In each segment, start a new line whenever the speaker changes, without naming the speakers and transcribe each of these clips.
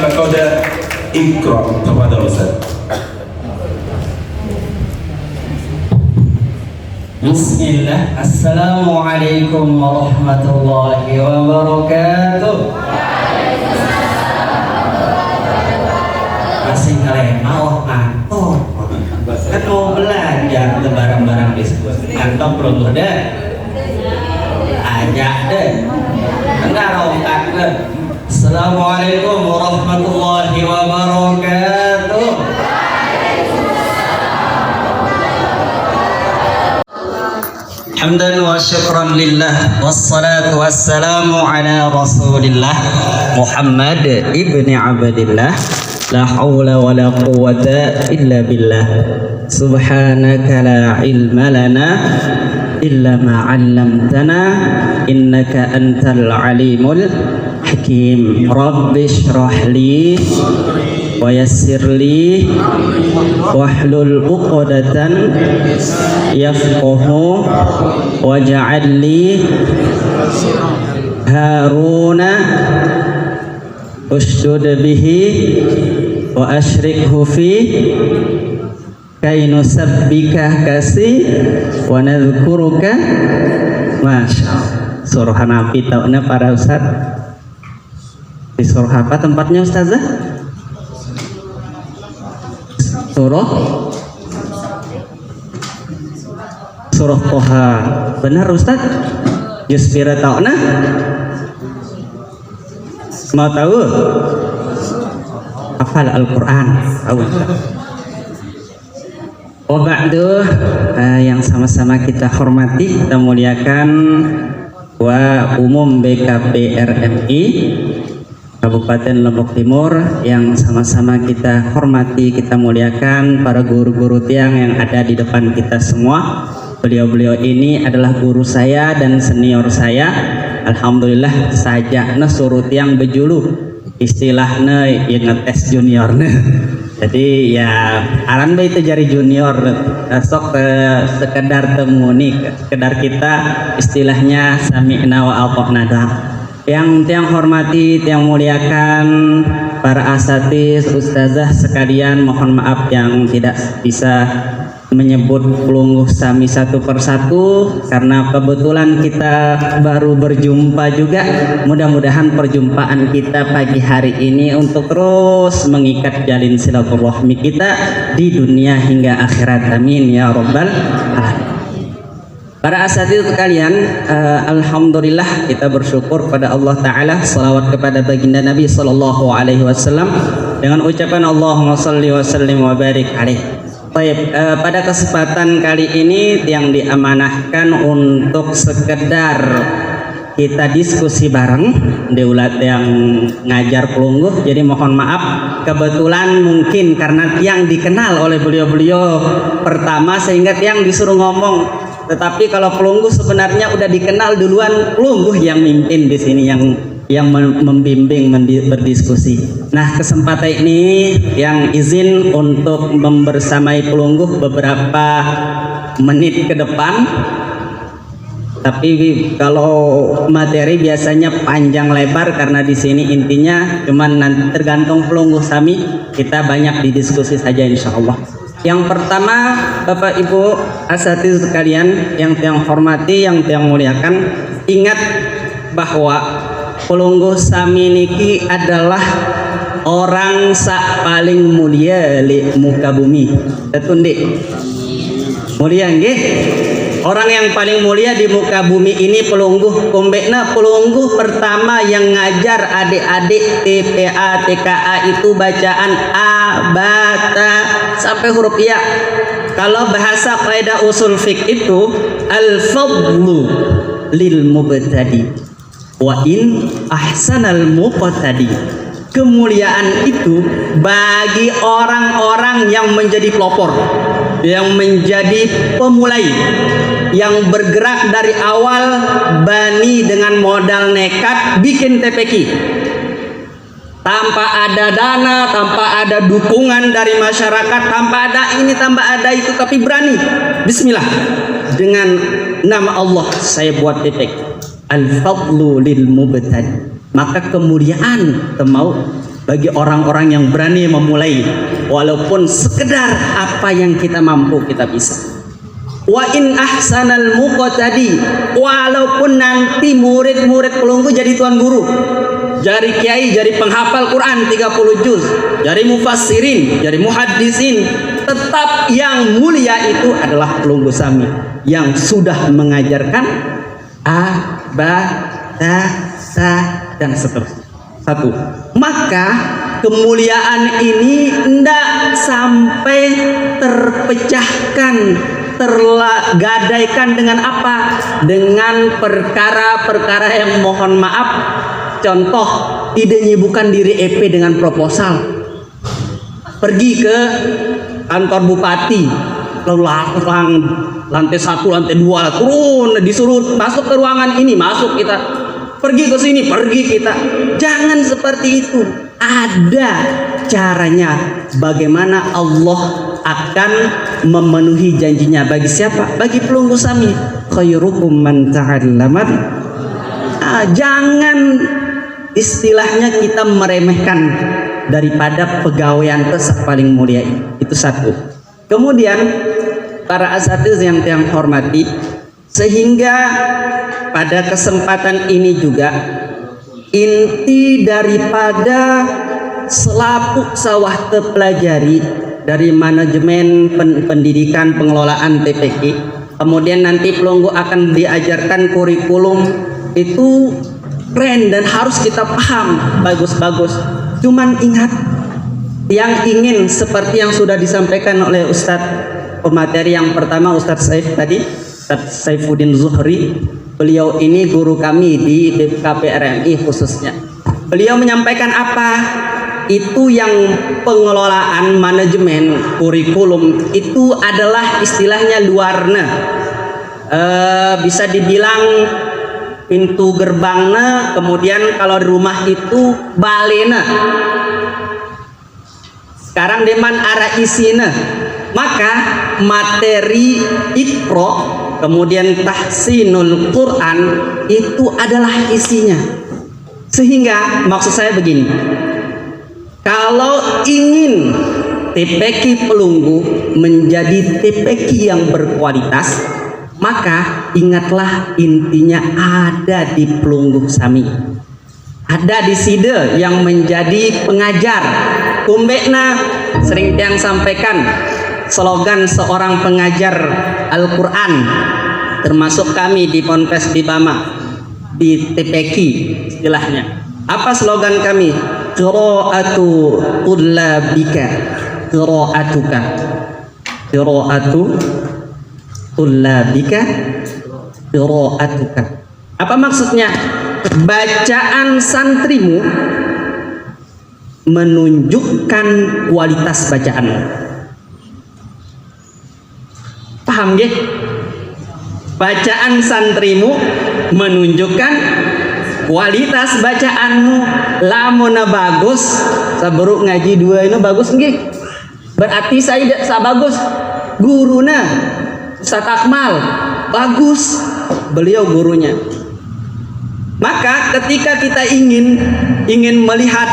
maka udah ikra kepada Ustaz.
Bismillah. Assalamualaikum warahmatullahi wabarakatuh. Masih ngelemah, ngantuk. Kan mau belajar barang-barang diskusi. Ngantuk belum udah. Ajak deh. Enggak rokat deh. Assalamualaikum warahmatullahi wabarakatuh. Hamdan wa syukran lillah wassalatu wassalamu ala rasulillah Muhammad ibni Abdillah la hawla wa la quwwata illa billah subhanaka la ilma lana illa ma 'allamtana innaka antal alimul hakim rabbi shrah li wa yassir li wahlul 'uqdatan yafqahu waj'al li haruna ushdud bihi wa ashrikhu fi kay nusabbika kasi wa nadhkuruka masyaallah. Surah Nabi tahunya para ustaz. Di surah apa tempatnya ustazah? Surah Toha. Benar Ustaz? Yusbira ta'na? Mau tahu? Hafal Al-Quran? Tahu. Oh ba'du, yang sama-sama kita hormati, kita muliakan Wa Umum BKP RMI Kabupaten Lombok Timur, yang sama-sama kita hormati, kita muliakan para guru-guru tiang yang ada di depan kita semua. Beliau-beliau ini adalah guru saya dan senior saya. Alhamdulillah saja suruh tiang bejulu istilahnya yang ngetes juniornya. Jadi ya aran itu jari junior sok sekedar temuni, sekedar kita istilahnya sami'na wa ata'na. Yang tiang hormati, tiang muliakan para asatiz, ustazah sekalian, mohon maaf yang tidak bisa menyebut pelungguh sami satu persatu karena kebetulan kita baru berjumpa juga. Mudah-mudahan perjumpaan kita pagi hari ini untuk terus mengikat jalin silaturahmi kita di dunia hingga akhirat, amin ya rabbal alamin. Para asatidz sekalian, alhamdulillah kita bersyukur pada Allah Ta'ala, salawat kepada baginda Nabi Sallallahu Alaihi Wasallam dengan ucapan Allahumma salli wa sallim wa barik alaih. Baik, pada kesempatan kali ini yang diamanahkan untuk sekedar kita diskusi bareng di ulat yang ngajar pelungguh. Jadi mohon maaf, kebetulan mungkin karena tiang dikenal oleh beliau-beliau pertama sehingga tiang disuruh ngomong. Tetapi kalau pelungguh sebenarnya udah dikenal duluan, pelungguh yang mimpin di sini, yang membimbing berdiskusi. Nah, kesempatan ini yang izin untuk membersamai pelungguh beberapa menit ke depan. Tapi kalau materi biasanya panjang lebar karena di sini intinya cuman nanti tergantung pelungguh sami, kita banyak didiskusi saja insya Allah. Yang pertama, Bapak Ibu asatidz sekalian yang tiang hormati, yang tiang muliakan, ingat bahwa pelungguh sami niki adalah orang sak paling mulia di muka bumi. Tetundi mulia nggih? Orang yang paling mulia di muka bumi ini pelungguh. Kombekna pelungguh pertama yang ngajar adik-adik TPA, TKA itu bacaan A, Ba, Ta sampai huruf Ya. Kalau bahasa kaidah usul fiqh itu al-fadlu lil mubtadi wa in ahsanal muqtadi. Kemuliaan itu bagi orang-orang yang menjadi pelopor, yang menjadi pemulai, yang bergerak dari awal bani dengan modal nekat bikin TPQ tanpa ada dana, tanpa ada dukungan dari masyarakat, tanpa ada ini, tanpa ada itu, tapi berani bismillah dengan nama Allah saya buat TPQ. Al-fadlu lil mubtadi. Maka kemuliaan temau bagi orang-orang yang berani memulai, walaupun sekedar apa yang kita mampu kita bisa. Wa in ahsanal muqtadi, walaupun nanti murid-murid pelunggu jadi tuan guru, jadi kiai, jadi penghafal Quran 30 juz, jadi mufassirin, jadi muhaddisin, tetap yang mulia itu adalah pelunggu sami yang sudah mengajarkan a, ba, ta, sa, dan seterusnya. Satu, maka kemuliaan ini tidak sampai terpecahkan, tergadaikan dengan apa? Dengan perkara-perkara yang mohon maaf, contoh tidak menyibukkan diri EP dengan proposal, pergi ke kantor bupati, lalu lantai 1, lantai 2 turun, disuruh masuk ke ruangan ini, masuk kita, pergi ke sini, pergi kita. Jangan seperti itu. Ada caranya bagaimana Allah akan memenuhi janjinya bagi siapa? Bagi pelunggu sami. Khairukum man ta'allaman. Jangan istilahnya kita meremehkan daripada pegawaian tersebut paling mulia ini. Itu satu. Kemudian para asatiz yang hormati, sehingga pada kesempatan ini juga inti daripada selapuk sawah terpelajari dari manajemen pendidikan pengelolaan TPQ, kemudian nanti pelunggu akan diajarkan kurikulum itu keren dan harus kita paham bagus-bagus. Cuman ingat, yang ingin seperti yang sudah disampaikan oleh Ustadz pemateri yang pertama, Ustadz Saif tadi, Ustadz Saifuddin Zuhri, beliau ini guru kami di KPRMI khususnya. Beliau menyampaikan apa? Itu yang pengelolaan manajemen kurikulum itu adalah istilahnya luarna, bisa dibilang pintu gerbangnya, kemudian kalau di rumah itu balena. Sekarang deman arah isina, maka materi Iqra kemudian tahsinul Quran itu adalah isinya. Sehingga maksud saya begini, kalau ingin TPQ pelunggu menjadi TPQ yang berkualitas, maka ingatlah intinya ada di pelunggu sami, ada di SIDE yang menjadi pengajar. Kumbekna sering yang sampaikan slogan seorang pengajar Al-Quran, termasuk kami di Ponpes di Bama, di TPQ istilahnya. Apa slogan kami? Qira'atu tullabika qira'atuka, qira'atu tullabika qira'atuka. Apa maksudnya? Bacaan santrimu menunjukkan kualitas bacaanmu. Paham ya? Bacaan santrimu menunjukkan kualitas bacaanmu. Lamuna bagus, sabaru ngaji dua ini bagus nggih. Berarti saya bagus. Guruna Ustaz Akmal bagus, beliau gurunya. Maka ketika kita ingin melihat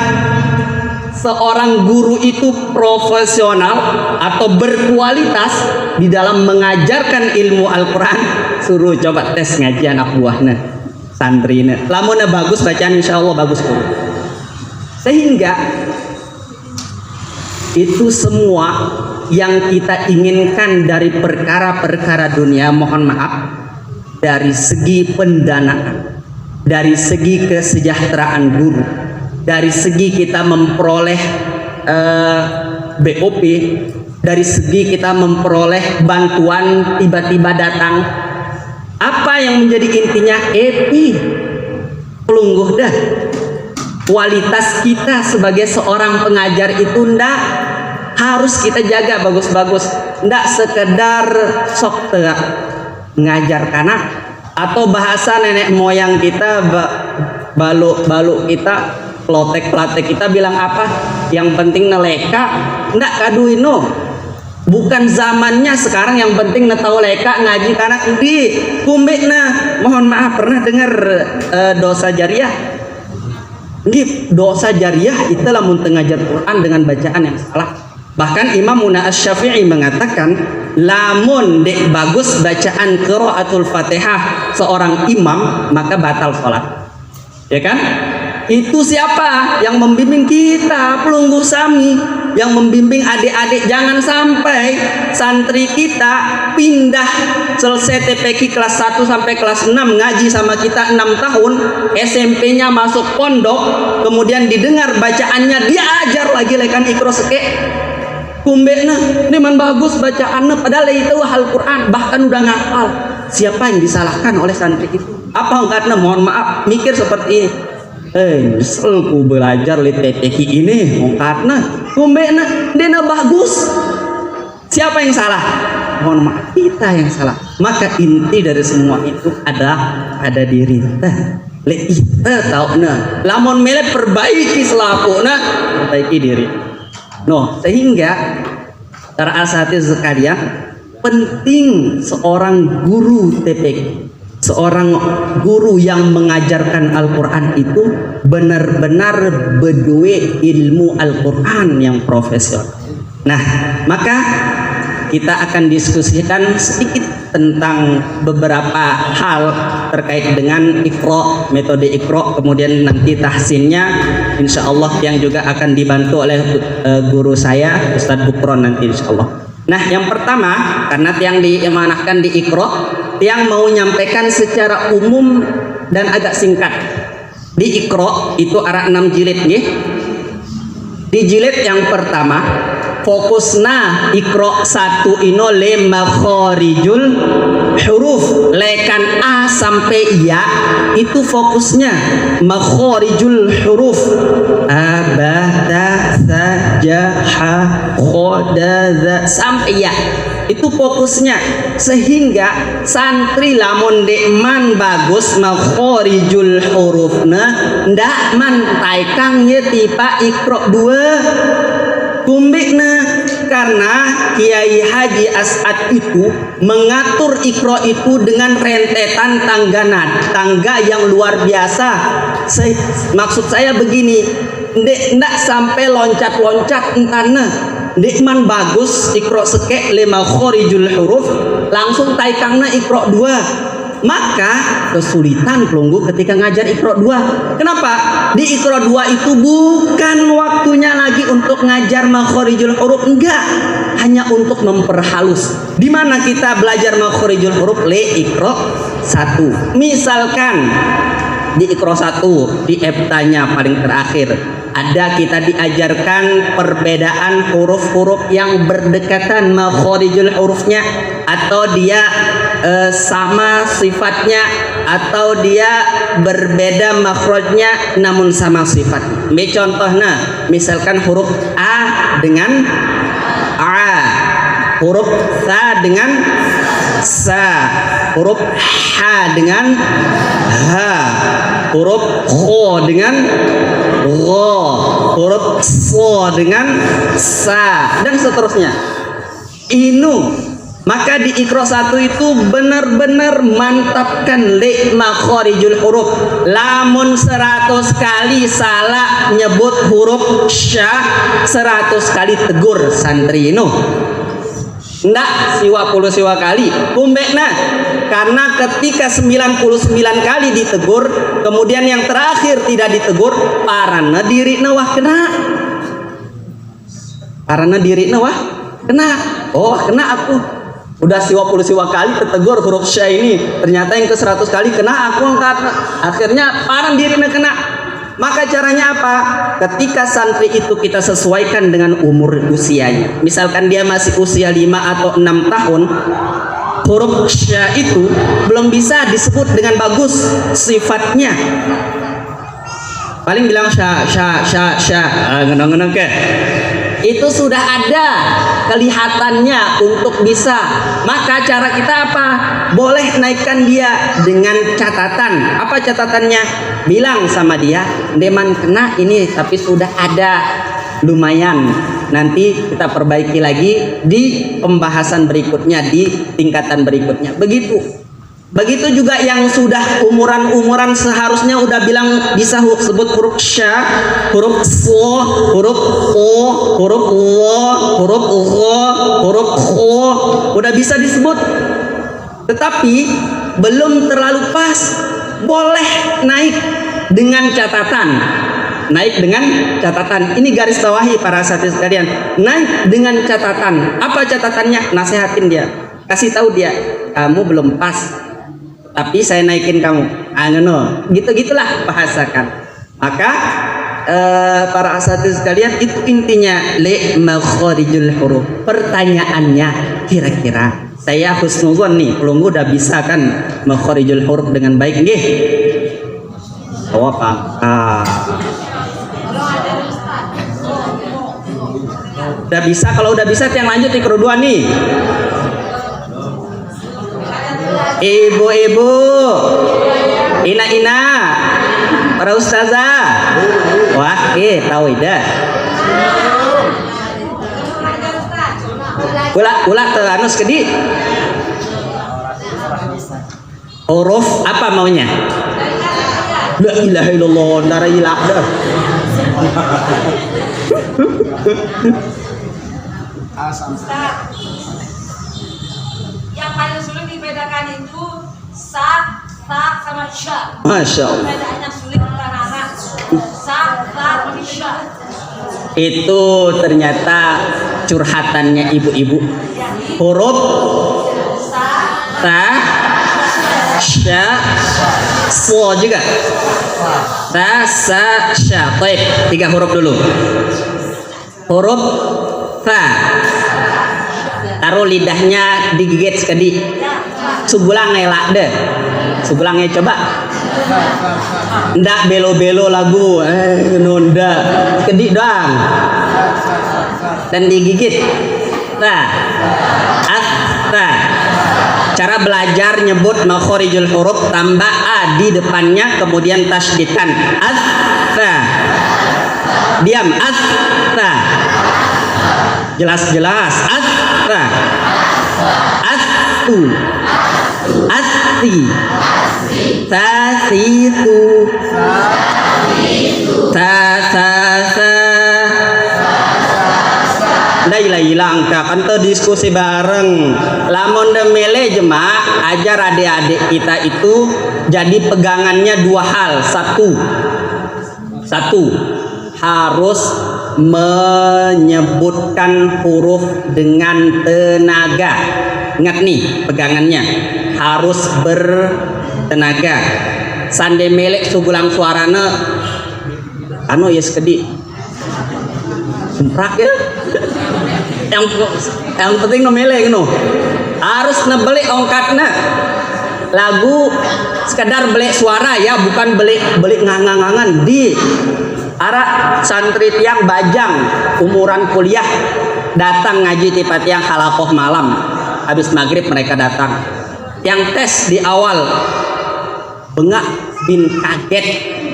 seorang guru itu profesional atau berkualitas di dalam mengajarkan ilmu Al-Quran, suruh coba tes ngaji anak buahnya, santrina. Lamunnya bagus bacaan, insya Allah bagus guru. Sehingga itu semua yang kita inginkan dari perkara-perkara dunia, mohon maaf, dari segi pendanaan, dari segi kesejahteraan guru, dari segi kita memperoleh BOP, dari segi kita memperoleh bantuan tiba-tiba datang. Apa yang menjadi intinya? Pelungguh dah. Kualitas kita sebagai seorang pengajar itu ndak harus kita jaga bagus-bagus. Ndak sekedar sok tegak ngajar kanak, atau bahasa nenek moyang kita, baluk kita, plotek kita bilang apa? Yang penting neleka, ndak kaduino. Bukan zamannya sekarang yang penting tahu leka ngaji kanak di kumbekna. Mohon maaf, pernah dengar dosa jariah? Ini dosa jariah itu lamun tengajar Quran dengan bacaan yang salah. Bahkan Imam Asy-Syafi'i mengatakan lamun dek bagus bacaan qiraatul Fatihah seorang imam maka batal sholat. Ya kan? Itu siapa yang membimbing kita? Pelungguh Sami yang membimbing adik-adik. Jangan sampai santri kita pindah selesai TPQ kelas 1 sampai kelas 6 ngaji sama kita 6 tahun, SMP-nya masuk pondok, kemudian didengar bacaannya diajar lagi lekan ikro seke. Kumbekna, ini man bagus bacaannya padahal itu Al-Quran, bahkan udah ngapal. Siapa yang disalahkan oleh santri itu? Apa enggaknya mohon maaf mikir seperti ini. Nyesel ku belajar li TPQ ini karena kumbekna dena bagus. Siapa yang salah? Mohon maaf, kita yang salah. Maka inti dari semua itu ada diri kita. Le kita tahu nah, lamun mele perbaiki selapuna, perbaiki diri. No, sehingga para asatidz sekalian, penting seorang guru TPQ, seorang guru yang mengajarkan Al-Quran itu benar-benar berdua ilmu Al-Quran yang profesional. Nah, maka kita akan diskusikan sedikit tentang beberapa hal terkait dengan Iqra, metode Iqra, kemudian nanti tahsinnya insya Allah yang juga akan dibantu oleh guru saya Ustadz Bukron nanti insya Allah. Nah, yang pertama, karena yang diamanahkan di Iqra, yang mau nyampaikan secara umum dan agak singkat. Di Iqra itu ada 6 jilid nggih. Di jilid yang pertama, fokusna Iqra 1 ino le makharijul huruf, lekan A sampai Ya itu fokusnya makharijul huruf, a ba ta sa ja ha kha da za sampai Ya, itu fokusnya. Sehingga santri lamun dekman bagus makharijul hurufna ndak man taikang ye tipa Iqra 2 kumbikna. Karena Kiai Haji As'ad itu mengatur Iqra itu dengan rentetan tangga yang luar biasa. Maksud saya begini, ndak sampai loncat-loncat entana. Dekman bagus Iqra seke lima khorijul huruf langsung taikangna Iqra 2. Maka kesulitan pelunggu ketika ngajar Iqra 2. Kenapa? Di Iqra 2 itu bukan waktunya lagi untuk ngajar makhorijul huruf, enggak, hanya untuk memperhalus. Di mana kita belajar makhorijul huruf? Le Iqra 1. Misalkan di Iqra 1 di eftanya paling terakhir ada kita diajarkan perbedaan huruf-huruf yang berdekatan makhorijul hurufnya, atau dia sama sifatnya, atau dia berbeda makhrajnya namun sama sifatnya. Contohnya misalkan huruf A dengan A, huruf Sa dengan Sa, huruf H dengan H, huruf Kho dengan Gho, huruf So dengan Sa, dan seterusnya. Maka di Iqra 1 itu benar-benar mantapkan le makhorijul huruf. Lamun 100 kali salah nyebut huruf Sya, 100 kali tegur santri ini. Ndak siwa kali kumbekna, karena ketika 99 kali ditegur kemudian yang terakhir tidak ditegur, parana dirina wah kena, oh kena aku udah siwa kali tertegur huruf Sya ini, ternyata yang ke 100 kali kena aku angkat, akhirnya paran dirina kena. Maka caranya apa? Ketika santri itu kita sesuaikan dengan umur usianya. Misalkan dia masih usia 5 atau 6 tahun, huruf Sya itu belum bisa disebut dengan bagus sifatnya. Paling bilang Sya, ngenong ke. Itu sudah ada kelihatannya untuk bisa. Maka cara kita apa? Boleh naikkan dia dengan catatan. Apa catatannya? Bilang sama dia, deman kena ini tapi sudah ada lumayan. Nanti kita perbaiki lagi di pembahasan berikutnya, di tingkatan berikutnya. Begitu. Begitu juga yang sudah umuran-umuran seharusnya udah bilang bisa sebut huruf sya, huruf so, huruf o, huruf wo, huruf gho, huruf kho, udah bisa disebut. Tetapi belum terlalu pas. Boleh naik dengan catatan. Naik dengan catatan. Ini garis bawahi para asatidz sekalian. Naik dengan catatan. Apa catatannya? Nasihatin dia. Kasih tahu dia, kamu belum pas. Tapi saya naikin kamu. Ngono. Gitu-gitulah bahasakan. Maka para asatidz sekalian, itu intinya li makharijul huruf. Pertanyaannya kira-kira saya husnudzon nih, pelunggu udah bisa kan makharijul huruf dengan baik nggih? Oh apa? Udah bisa. Kalau udah bisa yang lanjut di kedua nih. Ibu-ibu, ina-ina, para ustazah. Wah, tahu ida. Ula teranus kedi. Huruf apa maunya? La ilaha illallah, nara ilah dah.
Yang paling sulit dibedakan itu sa, ta, sama sya.
Masya Allah.
Perbedaan yang sulit bukan anak. Sa, ta, sya.
Itu ternyata curhatannya ibu-ibu. Huruf ta, sya, so juga. Ta, sa, sya. Baik, 3 huruf dulu. Huruf ta. Taruh lidahnya digigit sekali. Subulang ngelak deh. Subulangnya coba. Ndak belo-belo lagu. Nunda. Kedi doang. Dan digigit. Ta. Ta. Cara belajar nyebut makharijul huruf, tambah a di depannya, kemudian tasydidkan. Ta. Diam. Ta. Jelas-jelas. Atra, atu, ati, tasitu, tasasa. Dah hilang kan tuh diskusi bareng. Lamun demele jemaah, ajar adik-adik kita itu jadi pegangannya 2 hal. Satu, harus menyebutkan huruf dengan tenaga. Ingat nih pegangannya, harus bertenaga. Sande melek sugulang suarana yes kedi sumprak ya. yang penting no melek no. Harus nebeli ongkatna. Lagu sekedar beli suara ya, bukan beli ngangan-ngangan di ara santri tiang bajang umuran kuliah datang ngaji tipe tiang halakoh malam, habis maghrib mereka datang. Yang tes di awal bengak bin kaget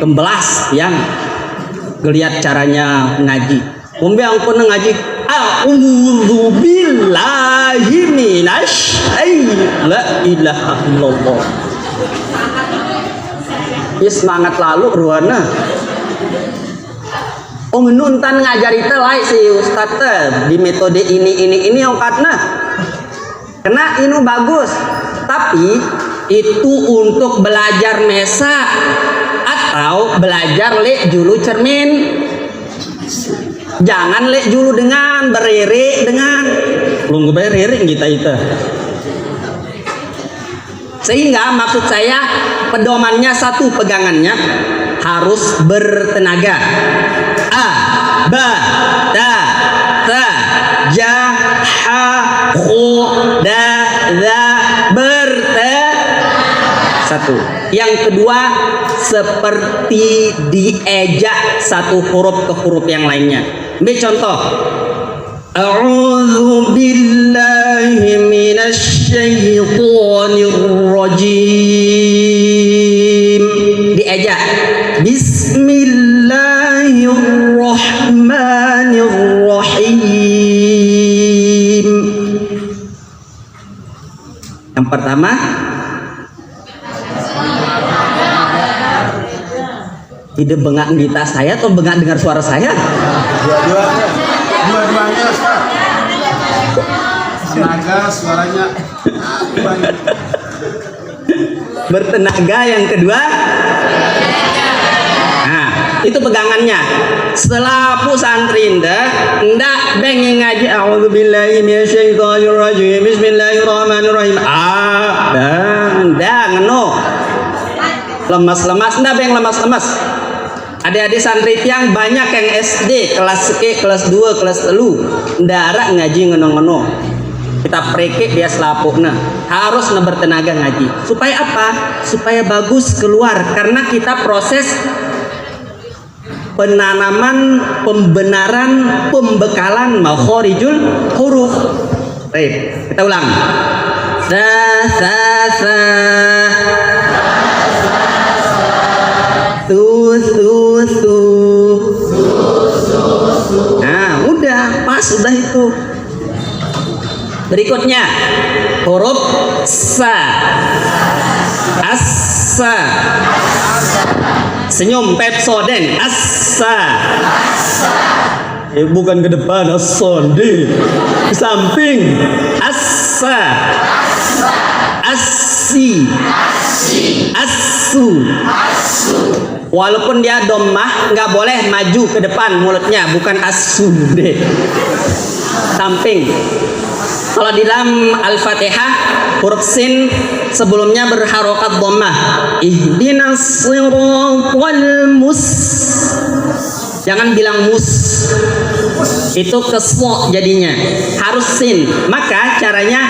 gembelas yang ngeliat caranya ngaji. Umbi angkon ngaji a'udzu billahi minasy la ilaha illallah. Semangat lalu ruana. Nuntan ngajari teh lain si ustad teh di metode ini ongkatna. Kena ini bagus. Tapi itu untuk belajar mesa atau belajar lek julu cermin. Jangan lek julu dengan beriri dengan belum beriri kita itu. Sehingga maksud saya pedomannya satu, pegangannya harus bertenaga. A, ba, ta, ta, ja, ha, khu, da, za, satu. Yang kedua, seperti diejak satu huruf ke huruf yang lainnya. Ambil contoh. A'udzu billahi minasy syaithanir rajim. Diejak. Bismillahirrahmanirrahim. Yang pertama Tidak bengak gita saya atau bengak dengar suara saya?
Dua-duanya. Dua-duanya, Ustaz. Tenaga suaranya banyak.
Bertenaga yang kedua. Nah, itu pegangannya. Selaku santri ndak pengen ngaji a'udzubillahi minasyaitonirrajim bismillahirrahmanirrahim. Ndak ngono. Lemas-lemas ndak beng lemas-lemas. Adik-adik santri yang banyak yang SD kelas ke kelas 2 kelas 3 ndak ngaji ngono-ngono. Kita prekek dia selapukna harus bertenaga ngaji supaya apa? Supaya bagus keluar karena kita proses penanaman, pembenaran, pembekalan makhorijul huruf. Baik, kita ulang. Sa tu. Nah, udah pas sudah itu. Berikutnya huruf sa, asa, senyum Pepsodent, asa. Bukan ke depan, asonde, ke samping, asa, asi, asu. Walaupun dia domah, nggak boleh maju ke depan mulutnya, bukan asu deh. Samping. Kalau di dalam Al-Fatihah huruf sin sebelumnya berharokat dhammah. Ihdinas siratal mus. Jangan bilang mus. Itu kesmo jadinya. Harus sin. Maka caranya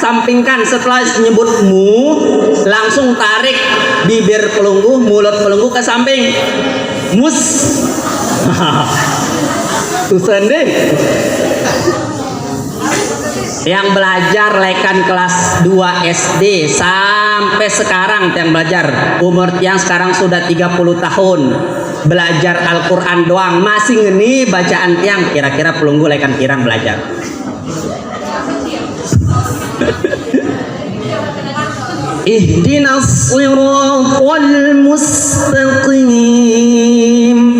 sampingkan setelah menyebut mu, langsung tarik bibir pelunggu, mulut pelunggu ke samping. Mus. Susah deh. Yang belajar lekan kelas 2 SD sampai sekarang yang belajar umur yang sekarang sudah 30 tahun belajar Al-Quran doang masih ngeni bacaan tiang kira-kira pelunggu lekan kirang belajar. Ihdinas siratal mustaqim.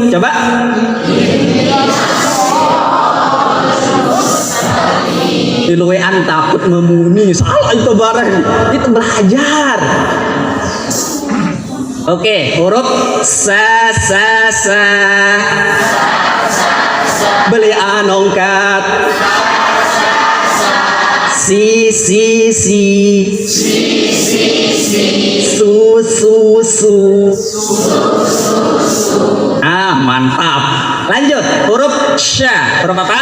Coba. Iluwean takut memuni salah itu bareng itu belajar. Oke, huruf sa beli anongkat si su. Mantap. Lanjut huruf sya. Huruf apa?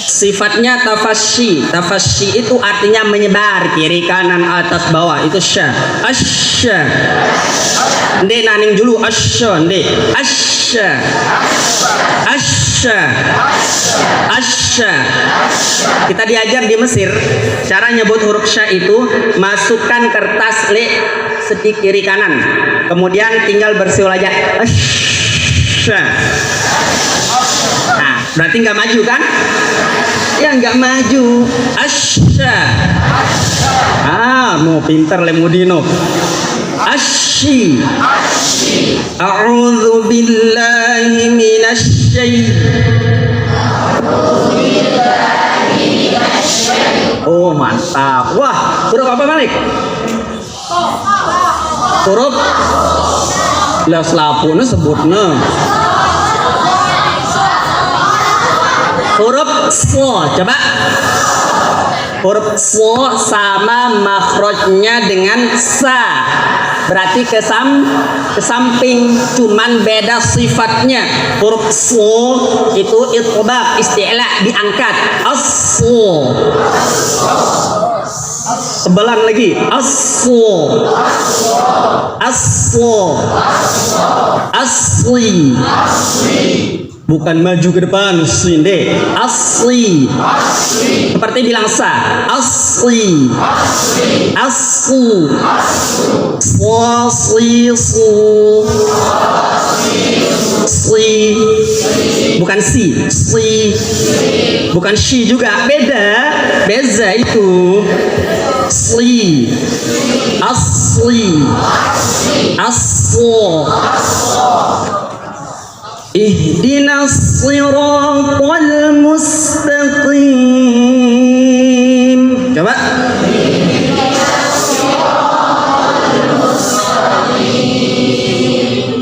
Sifatnya tafasyi. Tafasyi itu artinya menyebar kiri kanan atas bawah, itu sya. Asya. Nde naning dulu asya nde. Asya. Kita diajar di Mesir cara nyebut huruf sya itu masukkan kertas le seti kiri kanan. Kemudian tinggal bersiul aja. Asya. Nah, berarti nggak maju kan? Ya nggak maju. Asya. Mau pinter lemudino. Asyi. A'udzu billahi minasy. Oh mantap. Wah, huruf apa Malik? Huruf lah selapuna sebutnya. Huruf so, coba. Huruf so sama makhrajnya dengan sa. Berarti ke samping, cuman beda sifatnya. Huruf so itu itbaq, isti'la, diangkat. As-so. Sebelah lagi. As-so. Asli. Bukan maju ke depan, sinde. Asli. Seperti bilang sa. Asli. Asu. Su. Si. Bukan si. Bukan si juga. Beza itu. Asli. Ihdinas siratal mustaqim. Coba.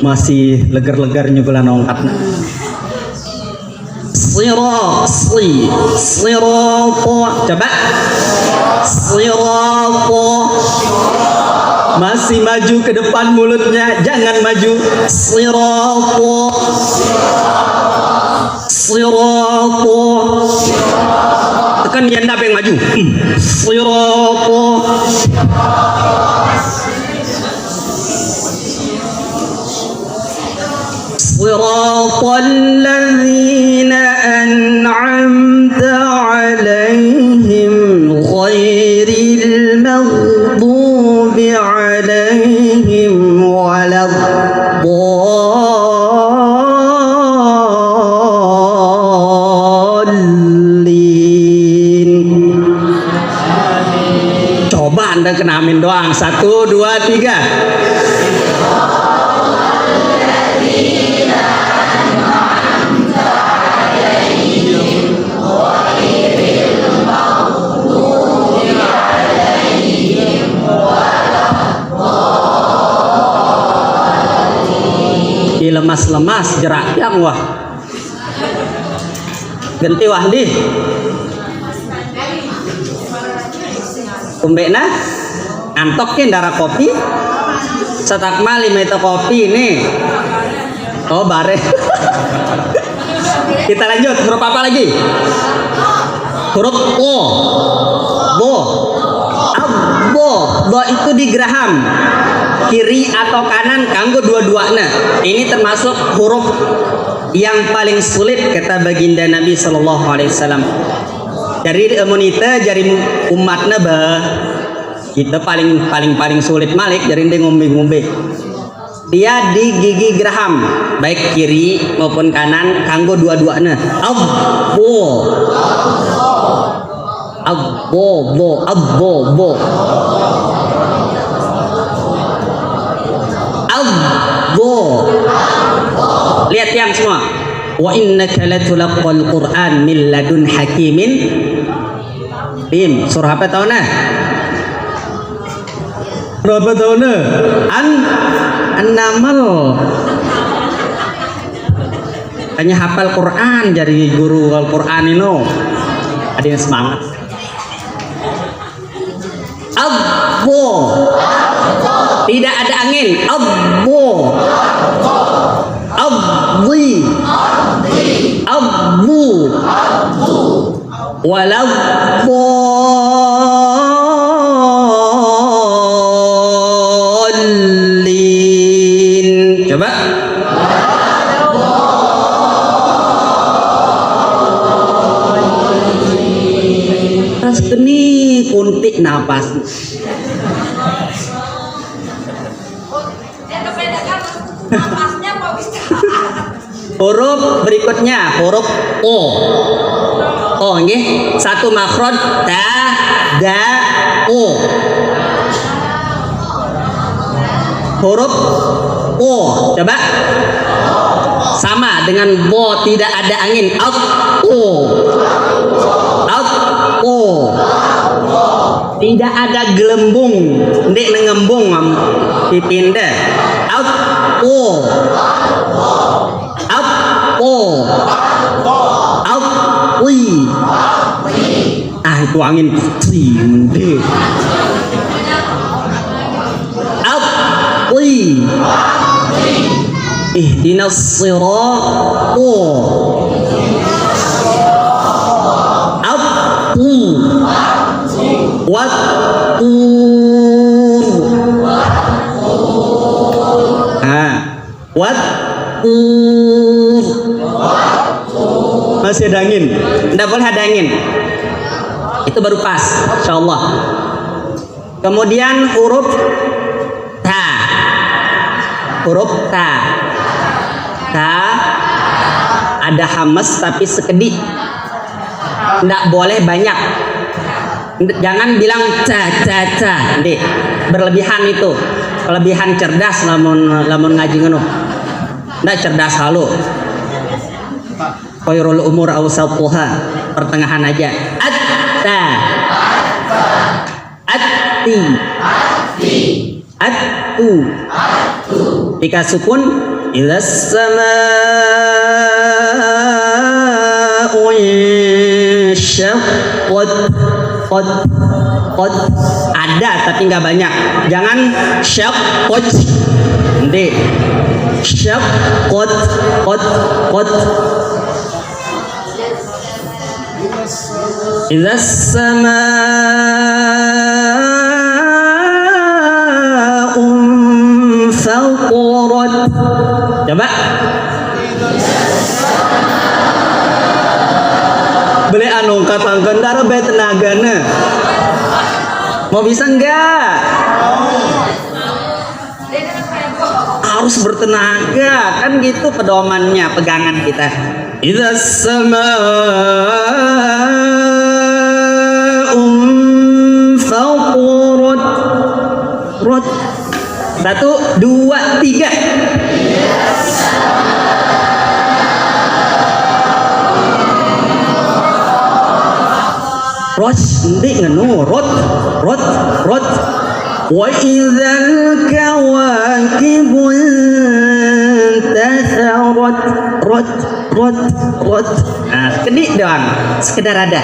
Masih legar-legar nyugulan ongkatna. Coba. Masih maju ke depan mulutnya, jangan maju. Tekan yang yang maju. صراط الذين أنعمت عليهم غير المغضوب عليهم ولا الضالين. Coba Anda kena amin doang. 1, 2, 3. Lemas-lemas jerak yang wah ganti wah di kumbekna antokin darah kopi setak mali meter kopi nih. Oh bare. Kita lanjut huruf apa lagi? Huruf O. Bo itu digeraham kiri atau kanan kanggo dua-duanya. Ini termasuk huruf yang paling sulit kata baginda Nabi sallallahu alaihi wasallam. Dari amunita jari umatna bah kita paling sulit malik jari dia ngombe-ngombe. Dia di gigi geraham baik kiri maupun kanan kanggo dua-duanya. Abbo. Lihat yang semua. Wa innaka latulaqal Qur'an min ladun hakimin Bim. Surah apa tahunnya? Berapa tahunnya? An-Naml. Hanya hafal Quran dari guru Al-Quran ini. Ada yang semangat. Abbo. Tidak ada angin. Abbo. Abdi. Abbu. Waladdallin. Coba. Ras keni kuntik napas.
Napasnya mau bisa.
Huruf berikutnya huruf O. Nggih. Satu makhraj da O. Huruf O. Coba. Sama dengan bo tidak ada angin. O. Tidak ada gelembung. Ndek nengembung pipinda. O. Itu angin putri mende. Ihdinas siratal masih ada angin. Tidak boleh ada angin. Itu baru pas, insyaallah. Kemudian huruf ta. Huruf ta. Ta ada hamas tapi sekedip. Tidak boleh banyak. Jangan bilang ca. Dek, berlebihan itu. kelebihan cerdas lamun ngaji ngono. Ndak cerdas halu. Khairul umur awsatuha, pertengahan aja. Atta. Atti. Attu. Jika sukun idzas samaa'u insyaqqat. Qad ada tapi nggak banyak. Jangan syaqqat. Nanti syaqqat qad idzas samaa'u faqarat. Coba. Beli anu katangkeun dara bae tenagana. Mau bisa enggak? Harus bertenaga, kan gitu pedomannya, pegangan kita. Idzas samaa'u faqarat. Rot. 1 2 3. Rot, nanti ngenu rot. Wa idzal kawakibu intatharat. Rot. Nah, kedik doang, sekedar ada.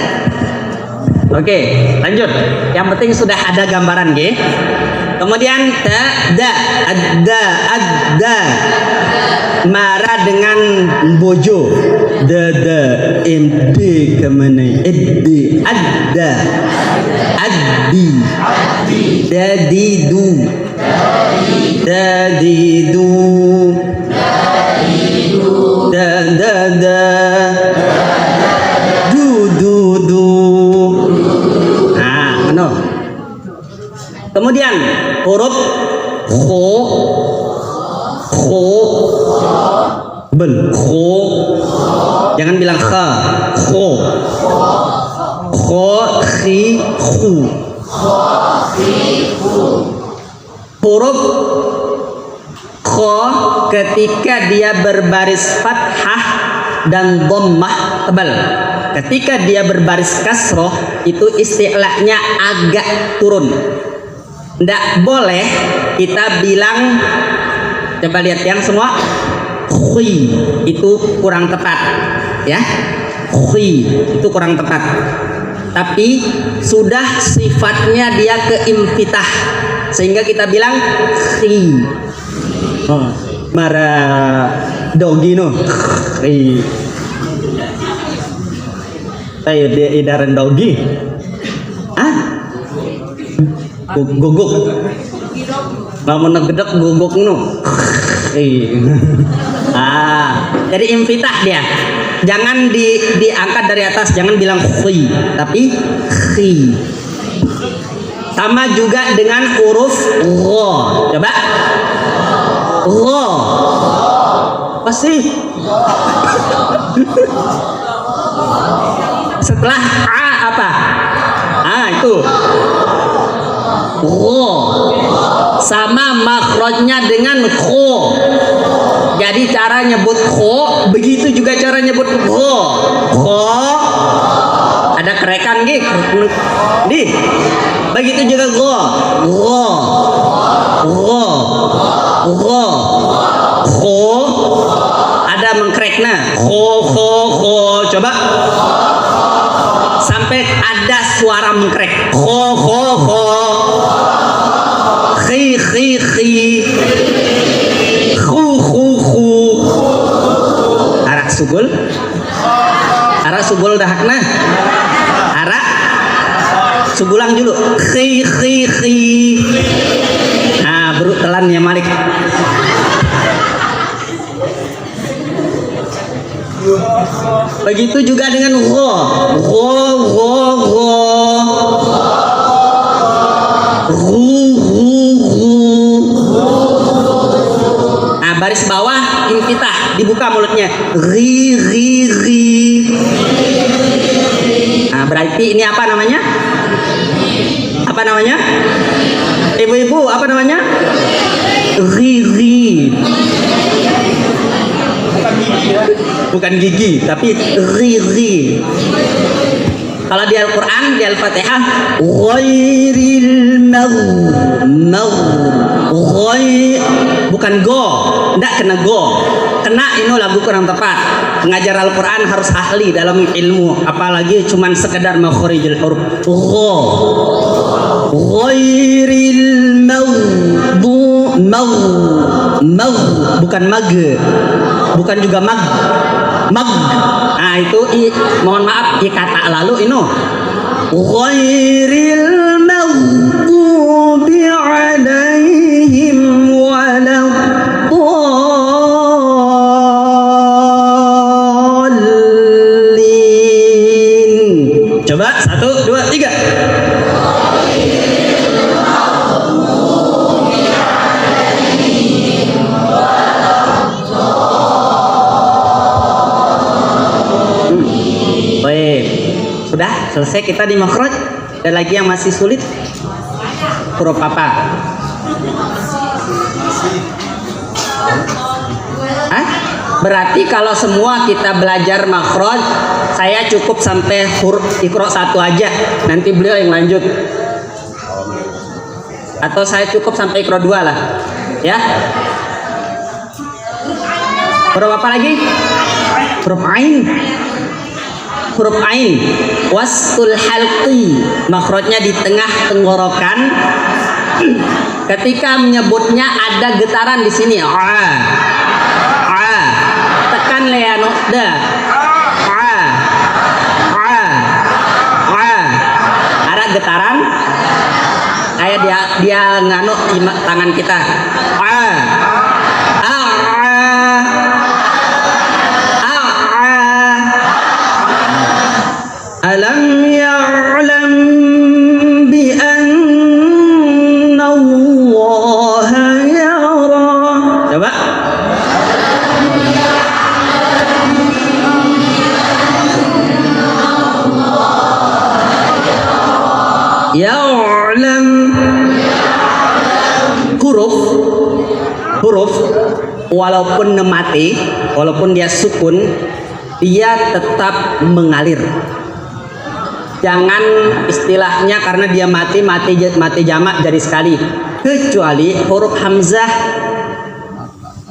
Oke, lanjut. Yang penting sudah ada gambaran, nggih. Kemudian adda. Marah dengan bojo. MD kemana? Adda. Addi. Dadidu. Du. Nah, benar. Kemudian huruf kho bel kho, jangan bilang kha, kho khi khu. Huruf kho ketika dia berbaris fathah dan dhammah tebal. Ketika dia berbaris kasroh itu istilahnya agak turun. Nggak boleh kita bilang, coba lihat yang semua, khi itu kurang tepat, ya. Khi itu kurang tepat. Tapi sudah sifatnya dia keinfitah sehingga kita bilang khi. Mara dogino. Khi. Saya dia idaran dogi. Guguk. Lamun ngegedek guguk nu. Jadi infitah dia. Jangan diangkat dari atas, jangan bilang khi, tapi khi. Sama juga dengan huruf gha. Coba. Gha. Apa sih? Setelah a apa? Itu. Gha. Sama makhrajnya dengan kho. Jadi cara nyebut kho, begitu juga cara nyebut gha. Kho ada kerekan gitu. Nih. Begitu juga gha. Kho ada mengkrekna. Kho. Coba. Sampai ada suara mengkrek. Kho. Khi. Khu. Arak sugul dahakna. Arak sugulang dulu. Khi. Nah, baru telan ya Malik. Begitu juga dengan gha. Nah, baris bawah infitah, dibuka mulutnya. Ri. Nah, berarti ini apa namanya? Ibu-ibu apa namanya? Riri. Bukan gigi, tapi riri. Kalau di Al-Quran, di Al-Fatihah, ghairil bukan go, tidak kena go, kena ini lagu kurang tepat. Pengajar Al-Quran harus ahli dalam ilmu, apalagi cuman sekedar makharijul huruf. Ghairil bukan mag, bukan juga mag. Nah itu mohon maaf kata lalu ini ghairil maghdubi alaihim waladdallin. Coba 1, 2, 3. Sudah selesai kita di makhraj. Ada lagi yang masih sulit? Huruf apa? Berarti kalau semua kita belajar makhraj, saya cukup sampai huruf Iqra 1 aja. Nanti beliau yang lanjut. Atau saya cukup sampai Iqra 2 lah. Ya. Huruf apa lagi? Huruf ain. Huruf ain, wastul halqi, makhrajnya di tengah tenggorokan. Ketika menyebutnya ada getaran di sini. Tekan lea nokda. Ada getaran. Kayak dia nganuk tangan kita. Alam ya'lam bi anna Allah yara. Coba. Ya'lam. Huruf walaupun mati, walaupun dia sukun, dia tetap mengalir. Jangan istilahnya karena dia mati jamak jadi sekali. Kecuali huruf hamzah.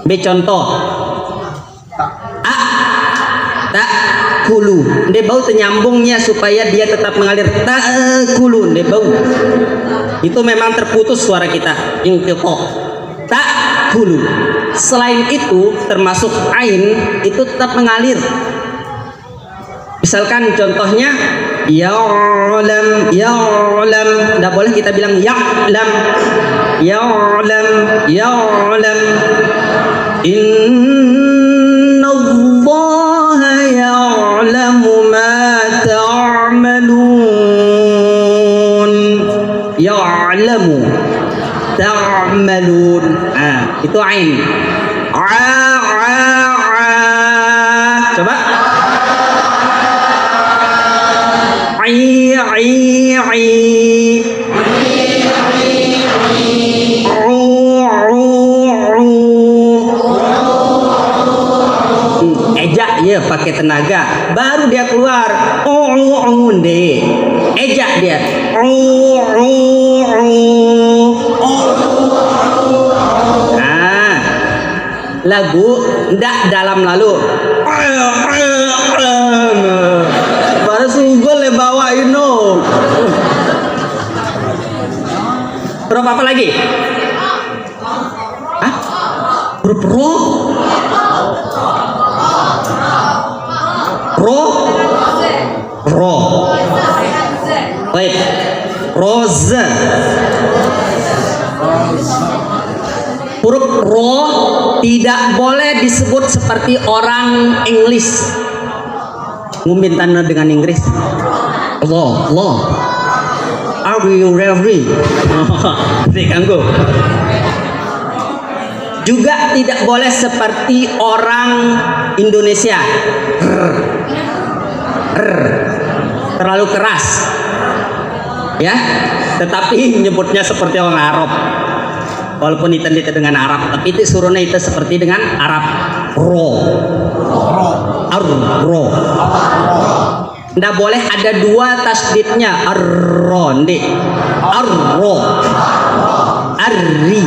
B contoh. Tak kulu. Dia bau ternyambungnya supaya dia tetap mengalir. Tak kulu. Dia bau. Itu memang terputus suara kita. Inqitha. Tak kulu. Selain itu termasuk ain itu tetap mengalir. Misalkan contohnya ya'lam, tidak boleh kita bilang ya'lam. Innallaha ya'lamu ma ta'malun. Ya'lamu ta'malun. Itu ain. Coba. Ejak ya pakai tenaga baru dia keluar. Deh ejak dia. Nah lagu ndak dalam lalu baru sunggul le bawa ino. Huruf apa lagi? Huruf ro. Baik. Roz. Huruf ro tidak boleh disebut seperti orang English. Ngumbintana dengan Inggris. Allah. Are you ready? Diganggu. Juga tidak boleh seperti orang Indonesia. Terlalu keras. ya, tetapi nyebutnya seperti orang Arab. Walaupun itu dengan Arab, tapi itu suruhnya itu seperti dengan Arab. Ro. Ar-ro. Nggak boleh ada dua tasdidnya. Ar-ro. Ar-ro. Ar-ri.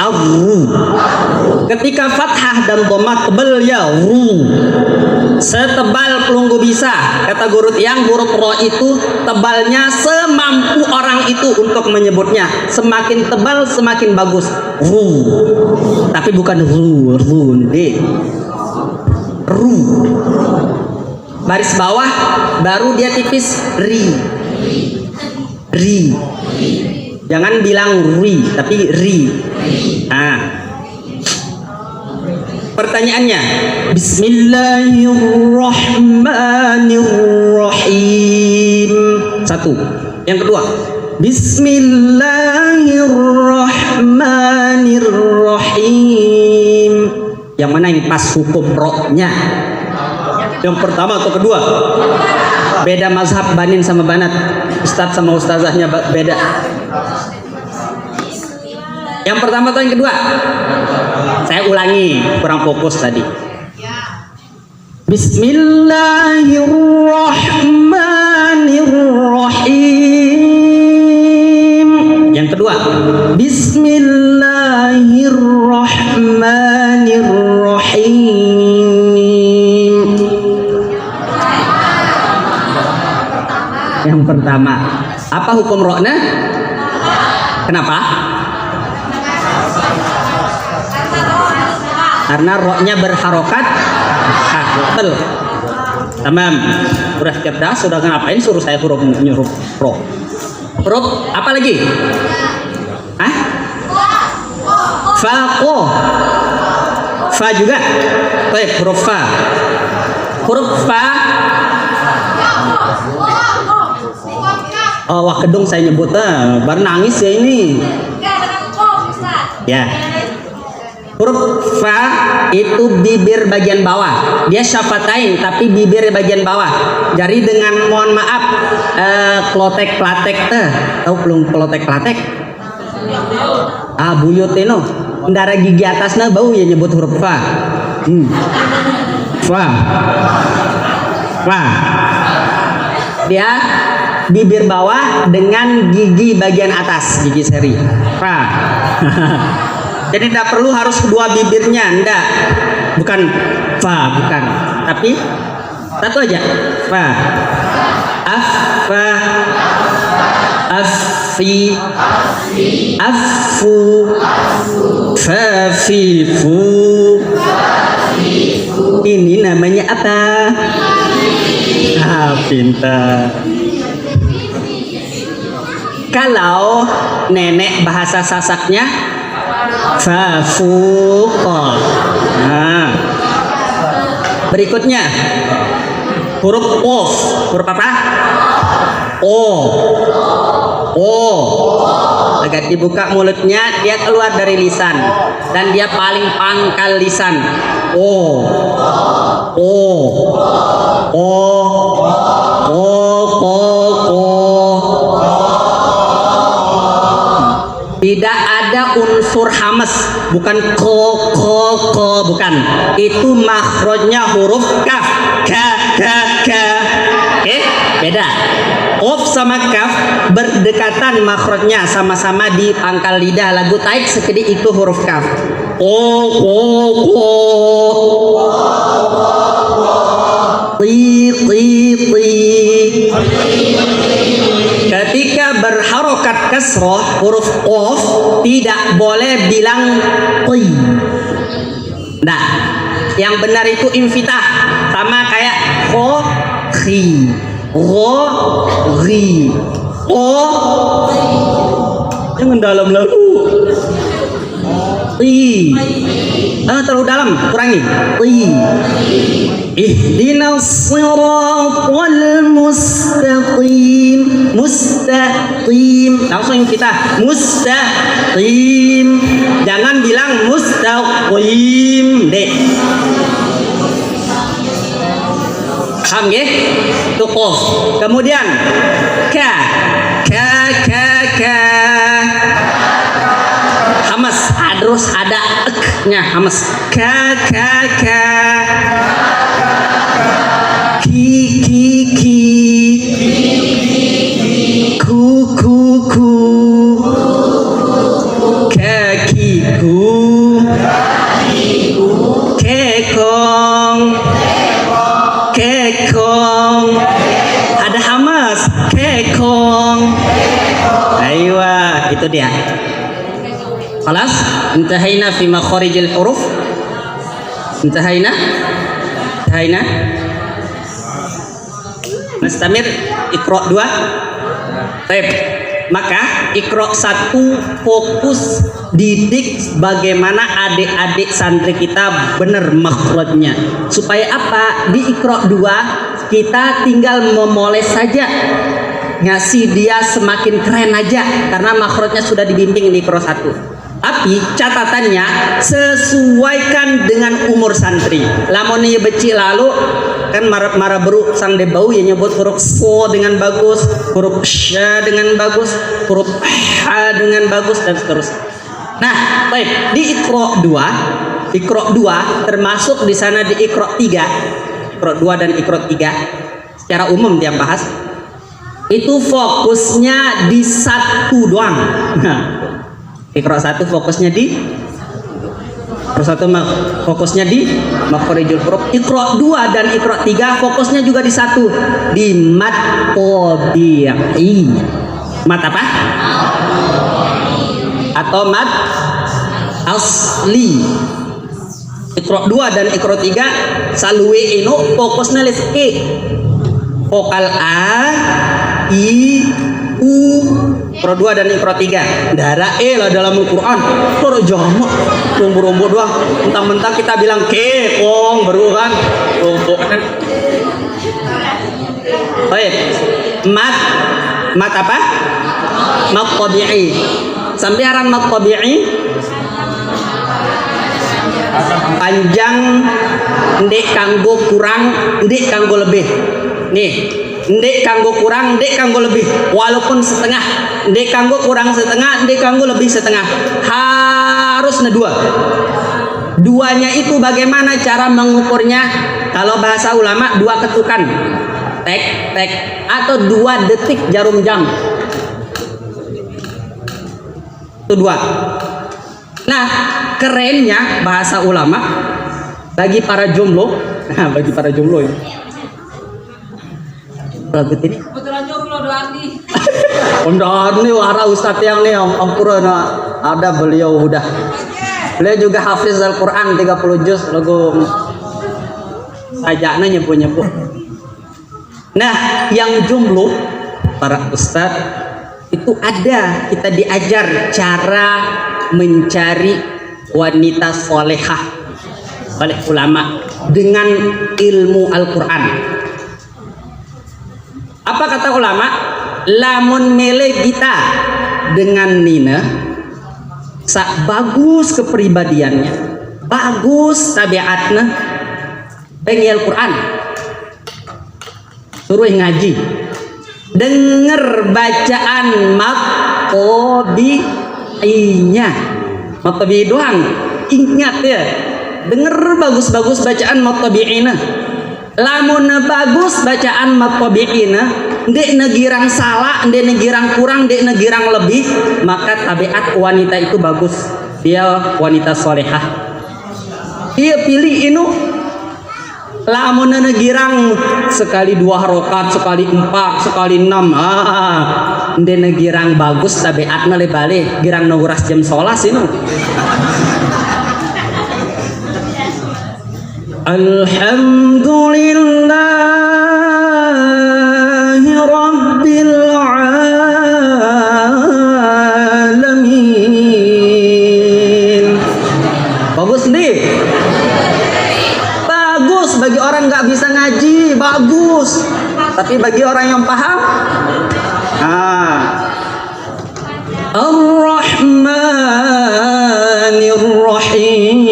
Ar-ru. Ketika fathah dan dhamma tebal ya ru. Setebal pelunggu bisa. Kata guru yang huruf ro itu tebalnya semampu orang itu untuk menyebutnya. Semakin tebal semakin bagus. Ru. Tapi bukan ru, ru. Baris bawah baru dia tipis ri. Jangan bilang ri tapi ri. Nah, pertanyaannya, Bismillahirrahmanirrahim. Satu. Yang kedua, Bismillahirrahmanirrahim. Yang mana yang pas hukum ro-nya? Yang pertama atau kedua? Beda mazhab banin sama banat. Ustadz sama ustazahnya beda. Yang pertama atau yang kedua? Saya ulangi, kurang fokus tadi. Bismillahirrahmanirrahim. Yang kedua, Bismillahirrahmanirrahim. Yang pertama, apa hukum rokna? Kenapa? Karena roknya berharokat. Betul. Tamam. Udah cerdas, sudah ngapain suruh saya huruf nyuruh ro. Huruf apa lagi? Hah? Fa ko. Fa juga. Baik, huruf fa. Huruf fa. Oh, wah kedung saya nyebut, baru nangis ya ini. Ya. Huruf fa itu bibir bagian bawah. Dia syafatain tapi bibir bagian bawah. Jadi dengan mohon maaf klotek klatek tahu belum klotek klatek? Buyut itu ndara gigi atasnya bau ya nyebut huruf fa. Fa. Dia bibir bawah dengan gigi bagian atas, gigi seri. Fa. Jadi tidak perlu harus kedua bibirnya, enggak. Bukan fa, bukan. Tapi satu aja. Fa. Afa. Afi. Afu. Fafifu. Ini namanya apa? Pintar. Kalau nenek bahasa Sasaknya fafuqah. Nah, berikutnya huruf of. Huruf apa? Agak dibuka mulutnya, dia keluar dari lisan dan dia paling pangkal lisan. Tidak ada unsur hamas, bukan ko, bukan. Itu makhrajnya huruf kaf, ka. Oke, beda. Of sama kaf berdekatan makhrajnya, sama-sama di pangkal lidah. Lagu taik sekedip itu huruf kaf. Ketika berharokat kasroh huruf of tidak boleh bilang qi. Nah, yang benar itu infitah, sama kayak ko, khi, ro, ri, jangan dalam lalu. Terlalu dalam, kurangi. Ihdinas siratal mustaqim. Langsung kita mustaqim. Jangan bilang mustaqim, Dek. Paham nggih? Itu qaf. Kemudian ka. ka. Hamas harus ada ek-nya, hamas. Ka. Ki. Ku. Kakiku. Kekong. Ada hamas. Kekong. Aywa, itu dia. Khalas, intahaina fi makharijil huruf. Intahaina. Nastamir Iqra 2. Baik. Maka Iqra 1 fokus didik bagaimana adik-adik santri kita benar makhrajnya. Supaya apa? Di Iqra 2 kita tinggal memoles saja, ngasih dia semakin keren aja karena makhrajnya sudah dibimbing di Iqra 1. Tapi catatannya sesuaikan dengan umur santri. Lamun ieu beci lalu kan mara beru sang debau ya nyebut huruf so dengan bagus, huruf sya dengan bagus, huruf ha dengan bagus dan seterusnya. Nah, baik, di Iqra 2 termasuk di sana di Iqra 3. Iqra 2 dan Iqra 3 secara umum dia bahas. Itu fokusnya di satu doang. Nah, Iqra 1 fokusnya di makharijul huruf. Iqra 2 dan Iqra 3 fokusnya juga di satu, di mad tabi'i. Mad apa? Atau mad asli. Iqra 2 dan Iqra 3 salwe inu fokusnya liski. Vokal a, i, u. Iqra 2 dan Iqra 3 darah lah dalam Al-Quran. Kalau jamak rombo-rombo doang, mentang-mentang kita bilang kong baru kan rombo kan. Baik, mat apa? Mat tabi'i. Sampai aran mat tabi'i panjang, ndek kanggo kurang, ndek kanggo lebih. Nih, ndek kanggo kurang, ndek kanggo lebih, walaupun setengah. Ndek kanggo kurang setengah, ndek kanggo lebih setengah. Harusnya dua. Duanya itu bagaimana cara mengukurnya? Kalau bahasa ulama 2 ketukan, tek, atau 2 detik jarum jam. Itu 2. Nah, kerennya bahasa ulama bagi para jomblo, bagi para jomblo ya. Lagu ini
Kebetulan jomblo doang nih.
Undang nih wara ustadz yang nih ampura ada beliau udah. Beliau juga hafiz Al-Quran 30 juz lagu sajaknya nyepu. Nah, yang jomblo para ustadz itu ada kita diajar cara mencari wanita solehah oleh ulama dengan ilmu Al-Quran. Apa kata ulama? Lamun mele kita dengan Nina sak bagus kepribadiannya, bagus tabiatnya, pengen Al-Quran, suruh ngaji, denger bacaan maqtabi'inya, maqtabi doang, ingat ya, denger bagus-bagus bacaan maqtabi'ina. Lamun bagus bacaan maqtabi'ina, ndek negirang salah, ndek negirang kurang, ndek negirang lebih, maka tabiat wanita itu bagus. Dia wanita solehah. Dia pilih inu. Lamun negirang sekali 2 rakaat, sekali 4, sekali 6, ndek negirang bagus tabiatna le balik, girang nguras jam 11 inu. Alhamdulillahi Rabbil Alamin. Bagus nih. Bagus bagi orang nggak bisa ngaji, bagus. Tapi bagi orang yang paham, Ar-Rahmanir Rahim.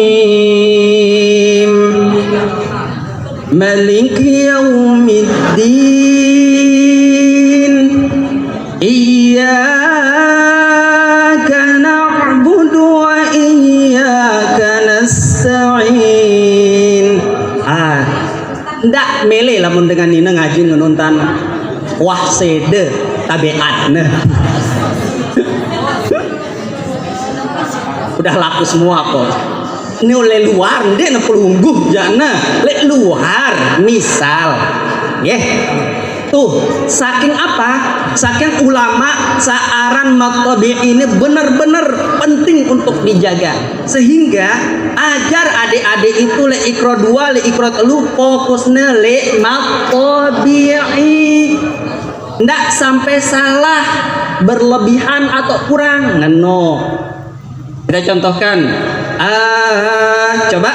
Malik Yaumiddin. Iyyaka na'budu wa iyyaka nasta'in. Ndak mele lamun dengan ini ngaji nuntan wah sede tabiatna. Udah laku semua kok. Ini oleh luar dia na pelungguh jana le luar misal tuh saking apa, saking ulama saaran maqtabi ini benar-benar penting untuk dijaga, sehingga ajar adik-adik itu le ikro 2 le ikro 3 fokusnya le maqtabi, ndak sampai salah berlebihan atau kurang ngeno. Kita contohkan coba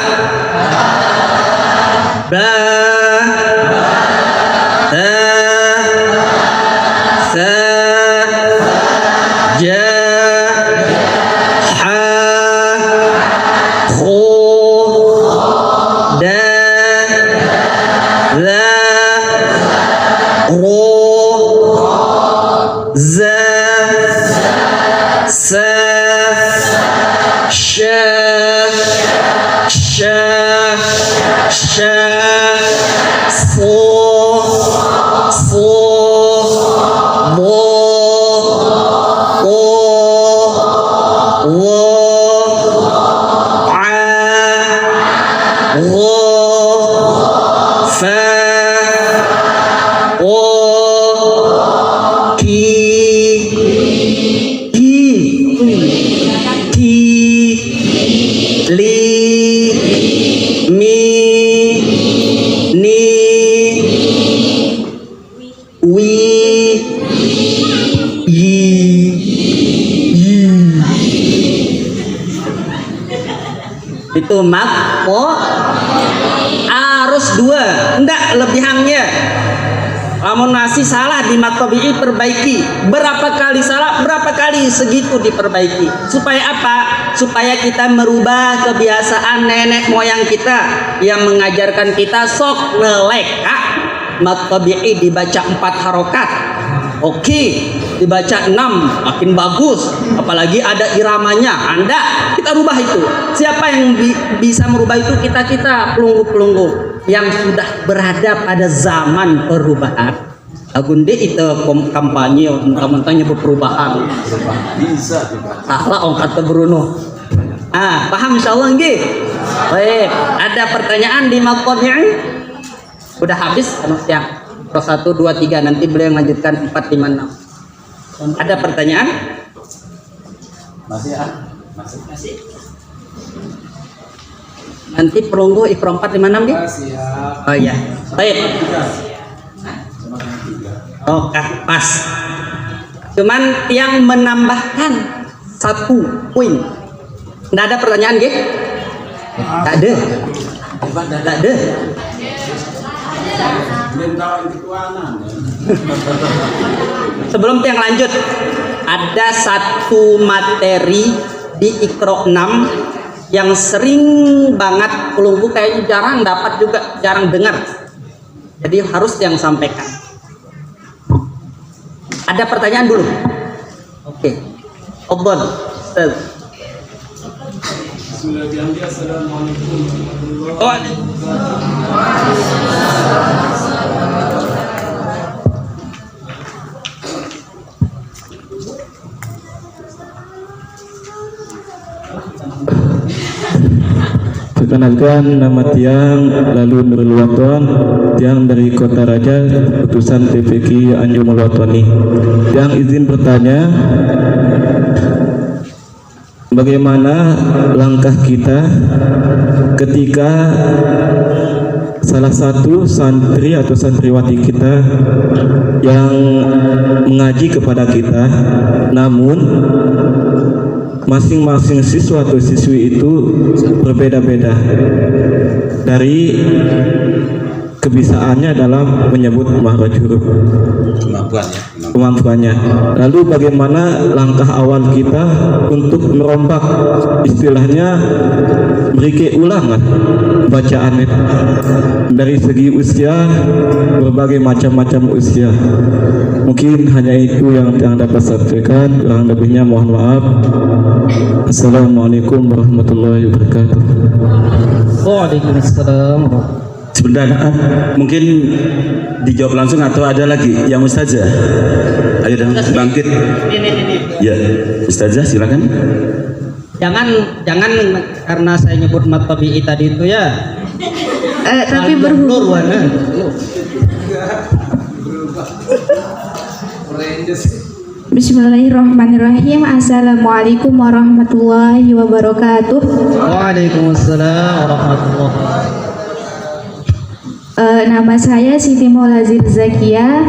ba ta sa ja ha kho da la ro za sa itu harus 2 ndak lebihannya. Lamun nasi salah di maqtabi perbaiki, berapa kali salah berapa kali segitu diperbaiki. Supaya apa? Supaya kita merubah kebiasaan nenek moyang kita yang mengajarkan kita sok ngeleka maqtabi dibaca 4 harokat. Oke, dibaca 6 makin bagus, apalagi ada iramanya. Anda kita rubah itu. Siapa yang bisa merubah itu? Kita pelunggu-pelunggu yang sudah berada pada zaman perubahan. Agunde itu kampanye mentang-mentangnya perubahan.
Bisa juga.
Salah orang kata Bruno. Paham insyaallah nggih? Baik, ada pertanyaan di maqamnya? Udah habis siang. Pro 1, 2, 3 nanti beliau melanjutkan 4, 5, 6. Ada pertanyaan?
Masih masih.
Nanti perunggu ikro 4, 5, 6 dia? Oh iya. Baik. Oke, pas. Cuman yang menambahkan 1 poin. Nggak ada pertanyaan, Gek? Nggak ada. Nggak ada. Sebelum yang lanjut, ada 1 materi di Iqra 6 yang sering banget pelunggu kayaknya jarang dapat juga, jarang dengar. Jadi harus yang sampaikan. Ada pertanyaan dulu? Oke. Obon. Oh.
Perkenalkan, nama Tiang Lalu Nurul Waton, Tiang dari Kota Raja, utusan TPQ Anjumul Watoni. Tiang izin bertanya, bagaimana langkah kita ketika salah satu santri atau santriwati kita yang mengaji kepada kita, namun masing-masing siswa atau siswi itu berbeda-beda dari kebisaannya dalam menyebut makhraj huruf,
Kemampuan ya.
kemampuannya. Lalu bagaimana langkah awal kita untuk merombak, istilahnya merike ulangan bacaan itu dari segi usia, berbagai macam-macam usia. Mungkin hanya itu yang dapat saya sampaikan, kurang lebihnya mohon maaf. Assalamualaikum warahmatullahi wabarakatuh.
Waalaikumsalam.
Sebentar, mungkin dijawab langsung atau ada lagi yang Ustazah? Ayo dong, bangkit. Ya, Ustazah silakan.
Jangan karena saya nyebut mat tabi'i tadi itu ya.
Tapi berhubung Bismillahirrahmanirrahim. Assalamualaikum warahmatullahi wabarakatuh.
Waalaikumsalam warahmatullahi wabarakatuh.
Nama saya Siti Maulazir Zakia,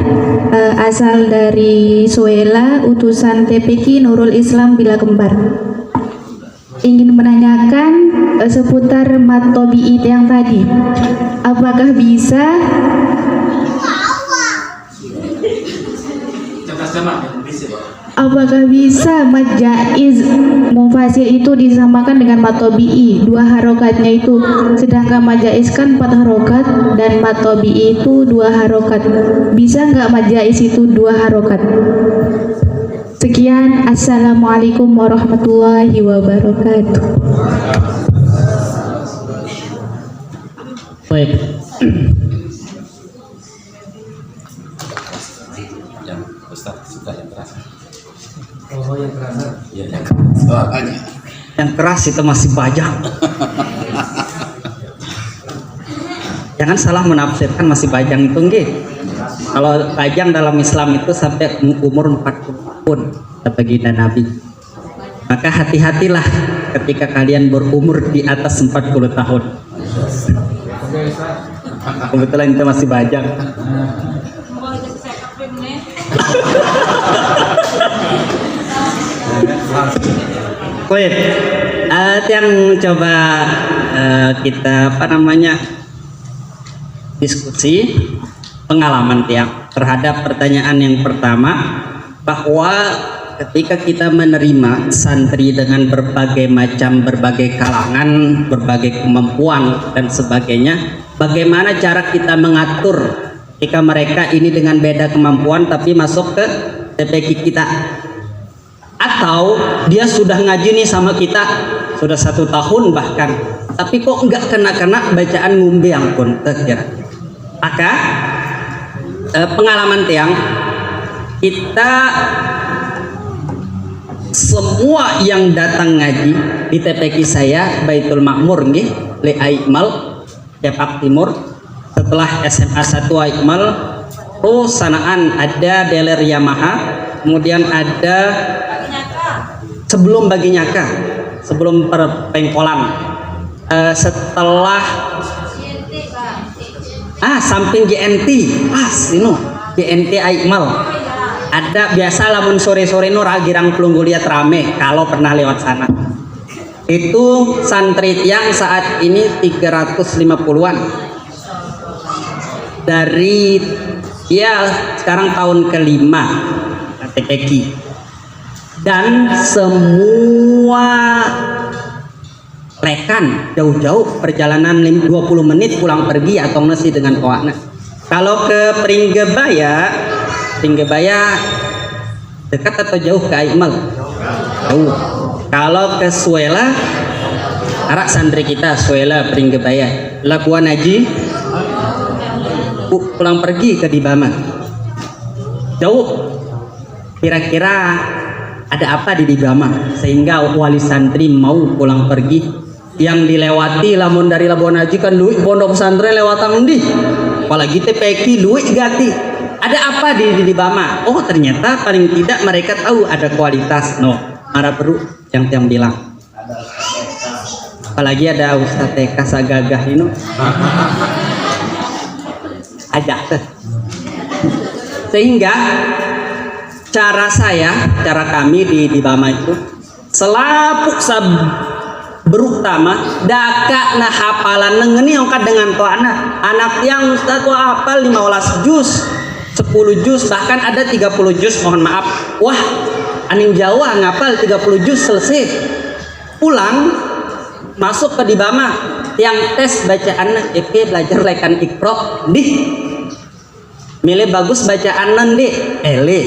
asal dari Suela, utusan TPQ Nurul Islam Bila Kembar. Ingin menanyakan seputar mat tabi'i yang tadi. Apakah bisa mat jaiz mufasil itu disamakan dengan mat tabi'i, 2 harokatnya itu, sedangkan mat jaiz kan 4 harokat dan mat tabi'i itu 2 harokat. Bisa nggak mat jaiz itu 2 harokat? Sekian, assalamualaikum warahmatullahi wabarakatuh.
Baik.
Yang Ustaz suka yang keras.
Oh, yang keras.
Ya, yang keras. Soalnya.
Yang keras itu masih banyak. Jangan salah menafsirkan masih bajang itu nggih. Kalau bajang dalam Islam itu sampai umur 40 tahun kata baginda Nabi. Maka hati-hatilah ketika kalian berumur di atas 40 tahun. Kebetulan itu masih bajang.
Mau itu saya kaprim nih.
Baik, yang coba kita diskusi pengalaman tiang terhadap pertanyaan yang pertama, bahwa ketika kita menerima santri dengan berbagai kalangan, berbagai kemampuan dan sebagainya, bagaimana cara kita mengatur jika mereka ini dengan beda kemampuan tapi masuk ke TPQ kita, atau dia sudah ngaji nih sama kita sudah 1 tahun bahkan, tapi kok enggak kena bacaan ngumbe ampun kira. Maka pengalaman tiang kita semua yang datang ngaji di TPQ saya Baitul Makmur nggih, Le Aikmal Cepak Timur, setelah SMA 1 Aikmal, terus sanaan ada dealer Yamaha, kemudian ada sebelum bagi nyaka, sebelum perpengkolan, setelah samping GNT GNT Aikmal ada, biasa lamun sore-sore nur girang pelungguliat rame kalau pernah lewat sana. Itu santri yang saat ini 350-an dari sekarang tahun ke-5 TPQ, dan semua rekan jauh-jauh perjalanan 20 menit pulang pergi atau nasi dengan kawana. Kalau ke Pringgebaya dekat atau jauh ke Aikmal? Jauh. Kalau ke Suela, arak santri kita Suela Pringgebaya, Labuan Haji pulang pergi ke Dibama. Jauh. Kira-kira ada apa di Dibama sehingga wali santri mau pulang pergi? Yang dilewati lamun dari Labuan Haji kan luwih pondok pesantren lewatan ndi, apalagi TPQ luwih gati. Ada apa di Dibama? Oh, ternyata paling tidak mereka tahu ada kualitas. No, marah perlu yang bilang. Apalagi ada Ustaz TK sagagah ini. Ajak tuh. Sehingga cara kami di Bama itu selapuk berutama daka na hafalan nengeni ongkat dengan to anak yang Ustaz tuh hafal 15 juz 10 juz bahkan ada 30 juz, mohon maaf, wah aning Jawa ngapal 30 juz selesai, pulang masuk ke dibama yang tes bacaan belajar lekan ikro di milih bagus bacaan nanti ele.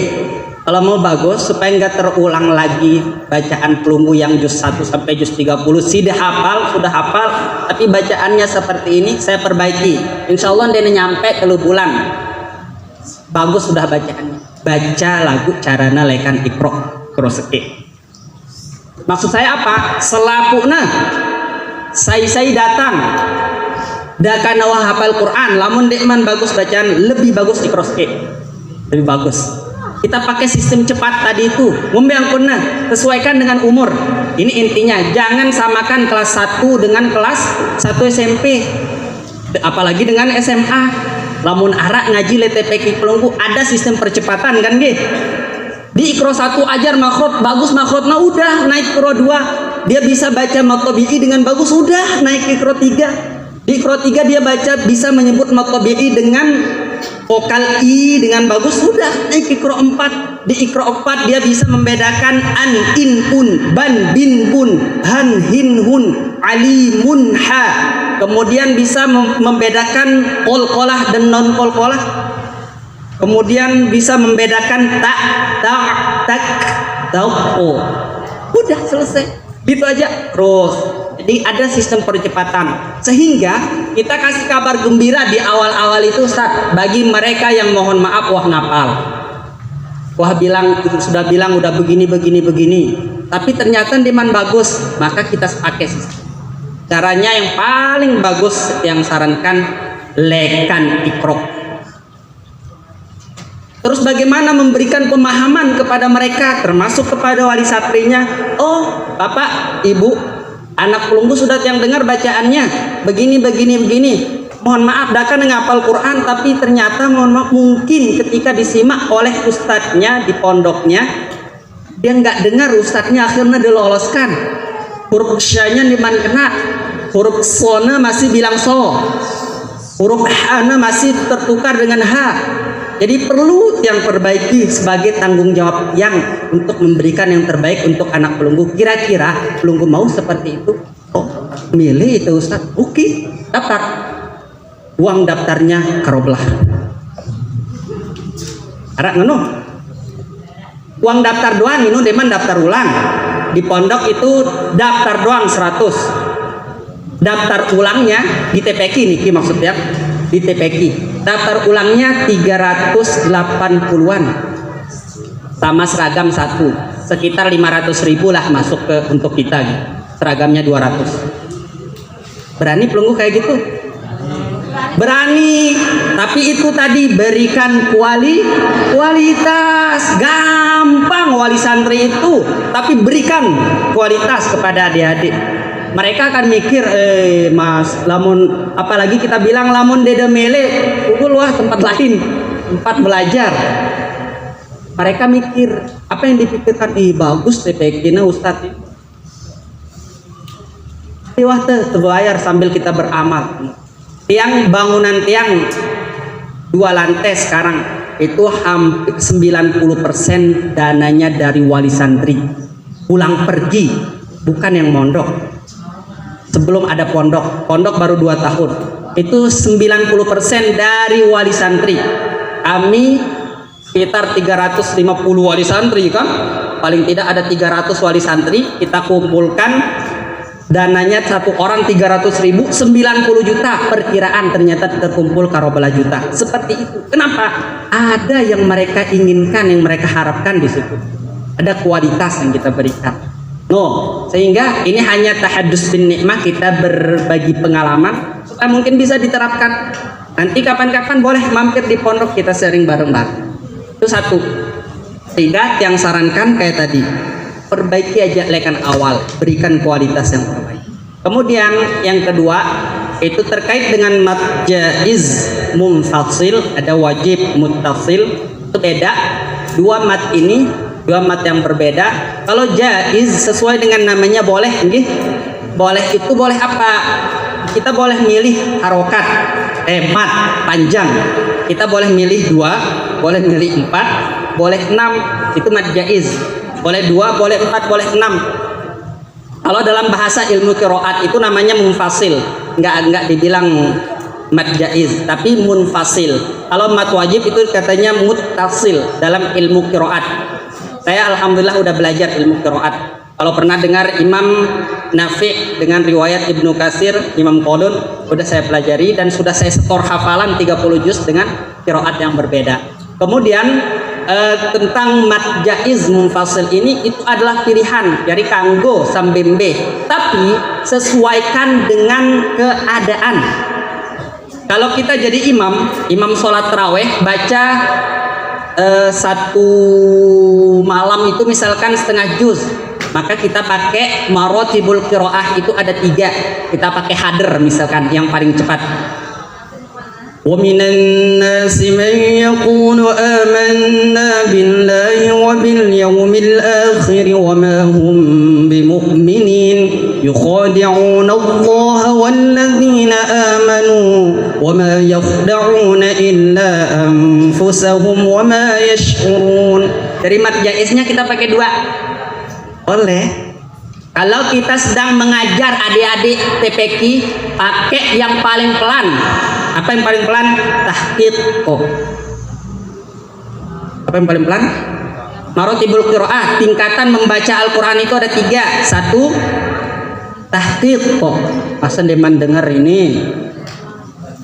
Kalau mau bagus supaya nggak terulang lagi bacaan pelunggu yang juz 1 sampai juz 30 sudah hafal tapi bacaannya seperti ini saya perbaiki, insya Allah dia nyampe 3 bulan bagus sudah bacaannya, baca lagu carana lekan ikro kroseke. Maksud saya apa? Selapuna saya datang dakana wah hafal Quran lamun dekman bagus bacaan lebih bagus ikroske, lebih bagus. Kita pakai sistem cepat tadi itu, membiangkunna sesuaikan dengan umur. Ini intinya, jangan samakan kelas 1 dengan kelas 1 SMP, apalagi dengan SMA. Lamun arak ngaji LTPK pelunggu ada sistem percepatan kan ge. Di ikro 1 ajar makhrot bagus, makhrotnya udah naik ikro 2 dia bisa baca matobi'i dengan bagus, udah naik ikro 3. Di ikro 3 dia baca bisa menyebut matobi'i dengan vokal i dengan bagus, sudah naik ikro 4. Di ikro 4 dia bisa membedakan an in un ban bin bun han hin hun alimun ha, kemudian bisa membedakan kolkolah dan non kolkolah, kemudian bisa membedakan tak tak tau, udah selesai gitu aja terus. Jadi ada sistem percepatan sehingga kita kasih kabar gembira di awal-awal itu Ustaz, bagi mereka yang mohon maaf wah ngapal, wah sudah bilang udah begini tapi ternyata diman bagus, maka kita pakai sistem. Caranya yang paling bagus yang sarankan lekan ikro. Terus bagaimana memberikan pemahaman kepada mereka termasuk kepada wali santrinya, oh Bapak Ibu anak pelunggu sudah yang dengar bacaannya begini. Mohon maaf dakan ngapal Quran tapi ternyata mohon maaf mungkin ketika disimak oleh ustadznya di pondoknya dia nggak dengar ustadznya akhirnya diloloskan. Huruf syanya diman kena, huruf sona masih bilang so, huruf hana masih tertukar dengan ha. Jadi perlu yang perbaiki sebagai tanggung jawab yang untuk memberikan yang terbaik untuk anak pelunggu. Kira-kira pelunggu mau seperti itu? Oh, milih itu Ustaz. Oke, daftar. Uang daftarnya karoblah. Arak ngono. Uang daftar doang ini deman daftar ulang. Di pondok itu daftar doang 100. Daftar ulangnya di TPQ niki maksudnya. Di TPQ daftar ulangnya 380-an sama seragam satu sekitar 500.000 lah masuk ke untuk kita gitu. Seragamnya 200. Berani pelunggu kayak gitu? Berani, tapi itu tadi berikan kualitas. Gampang wali santri itu, tapi berikan kualitas kepada adik-adik. Mereka akan mikir, mas, lamun apalagi kita bilang lamun dede mele, pukul wah tempat lain, tempat belajar. Mereka mikir, apa yang dipikirkan? Bagus TPK-nya Ustadz. Wah terbayar sambil kita beramal. Bangunan tiang 2 lantai sekarang itu hampir 90% dananya dari wali santri. Pulang pergi, bukan yang mondok. Sebelum ada pondok baru 2 tahun itu 90% dari wali santri. Kami sekitar 350 wali santri kan, paling tidak ada 300 wali santri, kita kumpulkan dananya satu orang 300.000, 90 juta perkiraan ternyata terkumpul karobala juta. Seperti itu. Kenapa? Ada yang mereka inginkan, yang mereka harapkan di situ. Ada kualitas yang kita berikan. Sehingga ini hanya tahadus bin nikmah, kita berbagi pengalaman supaya mungkin bisa diterapkan. Nanti kapan-kapan boleh mampir di pondok kita sharing bareng-bareng. Itu satu. Sehingga yang sarankan kayak tadi, perbaiki aja lekan awal, berikan kualitas yang terbaik. Kemudian yang kedua itu terkait dengan mat jaiz munfasil, ada wajib muttasil, itu beda. Dua mat yang berbeda. Kalau jaiz sesuai dengan namanya boleh, nggih. Boleh itu boleh apa? Kita boleh milih harokat, mat, panjang. Kita boleh milih 2, boleh milih 4, boleh 6. Itu mad jaiz. Boleh 2, boleh 4, boleh 6. Kalau dalam bahasa ilmu qiraat itu namanya munfasil. Enggak dibilang mad jaiz, tapi munfasil. Kalau mad wajib itu katanya muttasil dalam ilmu qiraat. Saya alhamdulillah udah belajar ilmu qiraat. Kalau pernah dengar Imam Nafi' dengan riwayat Ibnu Katsir, Imam Qalun, sudah saya pelajari dan sudah saya setor hafalan 30 juz dengan qiraat yang berbeda. Kemudian tentang mad jaiz munfasil ini itu adalah pilihan dari kanggo sambembe, tapi sesuaikan dengan keadaan. Kalau kita jadi imam sholat taraweh baca satu malam itu misalkan setengah juz, maka kita pakai marotibul qiraah itu ada 3. Kita pakai hader misalkan yang paling cepat. Wa minan nasi man yaqulu amanna billahi wa bil yawmil akhir wa ma hum bimu'minin yukhadi'una Allah wal ladzina amanu wa ma yakhda'una illa anfusahum wa ma yash'urun. Dari mad jaiznya kita pakai 2. Boleh. Kalau kita sedang mengajar adik-adik TPQ, pakai yang paling pelan. Apa yang paling pelan? Tahqiq. Apa yang paling pelan? Marotibul qiraah, tingkatan membaca Al-Quran itu ada 3. 1, tahqiq. Masa deman dengar ini?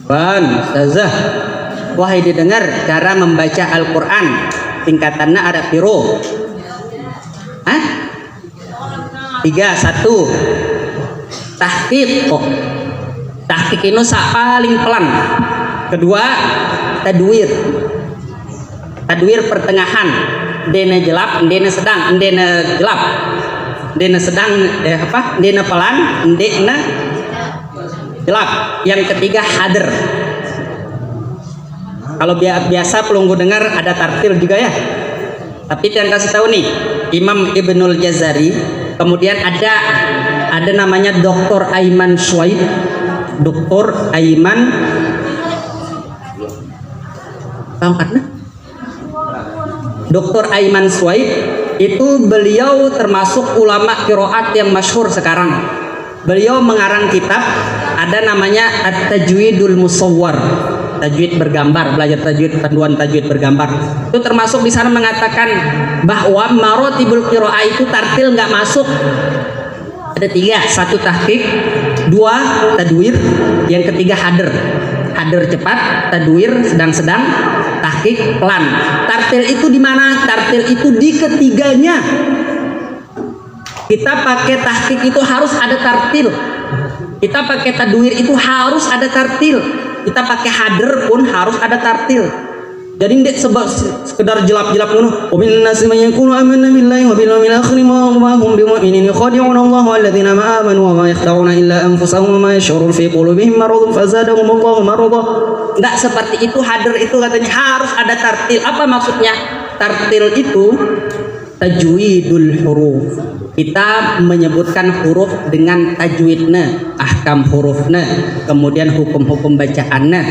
Ustazah, wahai didengar cara membaca Al-Quran, tingkatannya ada piro? 3, 1 tahqiq. Tahqiq itu paling pelan. Kedua, tadwir. Tadwir pertengahan. Dene jelap, dene sedang, dene jelap. Dene sedang dene pelan, dene jelap. Yang ketiga hader. Kalau biasa pelunggu dengar ada tartil juga ya. Tapi yang kasih tahu nih, Imam Ibnul Jazari. Kemudian ada namanya Dr. Aiman Suwaid. Dr. Aiman Dr. Aiman Suwaid itu beliau termasuk ulama qiraat yang masyhur sekarang. Beliau mengarang kitab ada namanya At-Tajwidul Musawwar. Tajwid bergambar, belajar tajwid, panduan tajwid bergambar. Itu termasuk di sana mengatakan bahwa marotibul qiraah itu tartil nggak masuk. Ada 3, 1 tahqiq, 2 tadwir, yang ketiga hader. Hader cepat, tadwir sedang-sedang, tahqiq pelan. Tartil itu di mana? Tartil itu di ketiganya. Kita pakai tahqiq itu harus ada tartil. Kita pakai tadwir itu harus ada tartil. Kita pakai hader pun harus ada tartil. Jadi tidak sekedar jelap-jelap ngono. Wa min nasi man yaqulu amanna billahi wa bil yawmil akhir wa hum bimu'minin yukhadi'una Allah wal ladzina amanu wa ma yakhda'una illa anfusahum wa ma yash'urun fi qulubihim maradun fazadahum Allahu marada. Enggak seperti itu. Hader itu katanya harus ada tartil. Apa maksudnya? Tartil itu tajwidul huruf. Kita menyebutkan huruf dengan tajwidnya, ahkam hurufnya, kemudian hukum-hukum bacaannya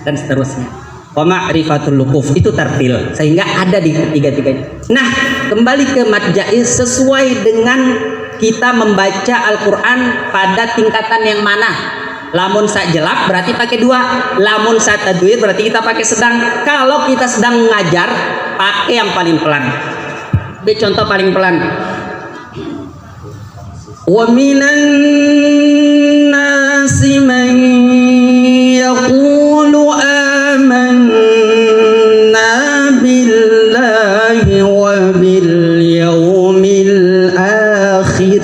dan seterusnya. Wa ma'rifatul luquf itu tartil, sehingga ada di ketiga-tiganya. Nah, kembali ke mad jaiz sesuai dengan kita membaca Al-Qur'an pada tingkatan yang mana. Lamun sa jelap berarti pakai 2, lamun sa tadwir berarti kita pakai sedang. Kalau kita sedang mengajar pakai yang paling pelan. Contoh paling pelan. Wa minan nasi man yaqulu amanna billahi wa bil yawmil akhir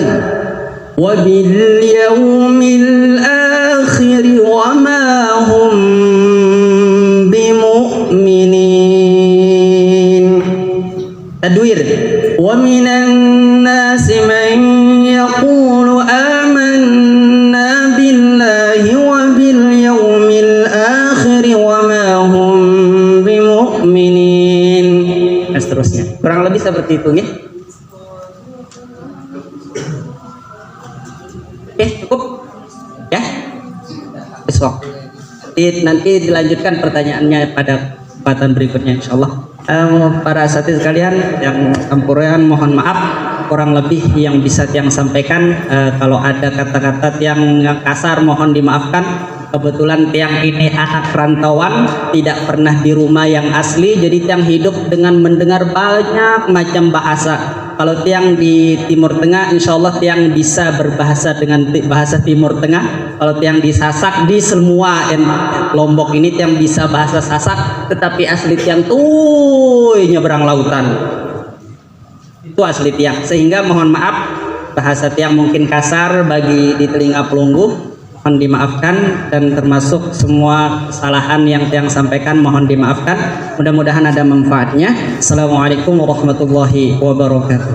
wa bil yawmil akhir wa ma hum bimu'minin. Tadwir. Wa minan nasi man yaqulu amanna billahi wa bil yawmil akhir wa ma hum bimu'minin. Dan seterusnya. Kurang lebih seperti itu ya. Oke. Nanti dilanjutkan pertanyaannya pada kesempatan berikutnya insyaallah. Para asatidz sekalian yang sampurahan, mohon maaf kurang lebih yang bisa tiang sampaikan. Kalau ada kata-kata yang kasar mohon dimaafkan. Kebetulan tiang ini anak rantauan, tidak pernah di rumah yang asli, jadi tiang hidup dengan mendengar banyak macam bahasa. Kalau tiang di Timur Tengah, insya Allah tiang bisa berbahasa dengan bahasa Timur Tengah. Kalau tiang di Sasak, di semua Lombok ini tiang bisa bahasa Sasak, tetapi asli tiang tuh nyeberang lautan. Itu asli tiang. Sehingga mohon maaf bahasa tiang mungkin kasar bagi di telinga pelunggu. Mohon dimaafkan, dan termasuk semua kesalahan yang tiang sampaikan mohon dimaafkan. Mudah-mudahan ada manfaatnya. Assalamualaikum warahmatullahi wabarakatuh.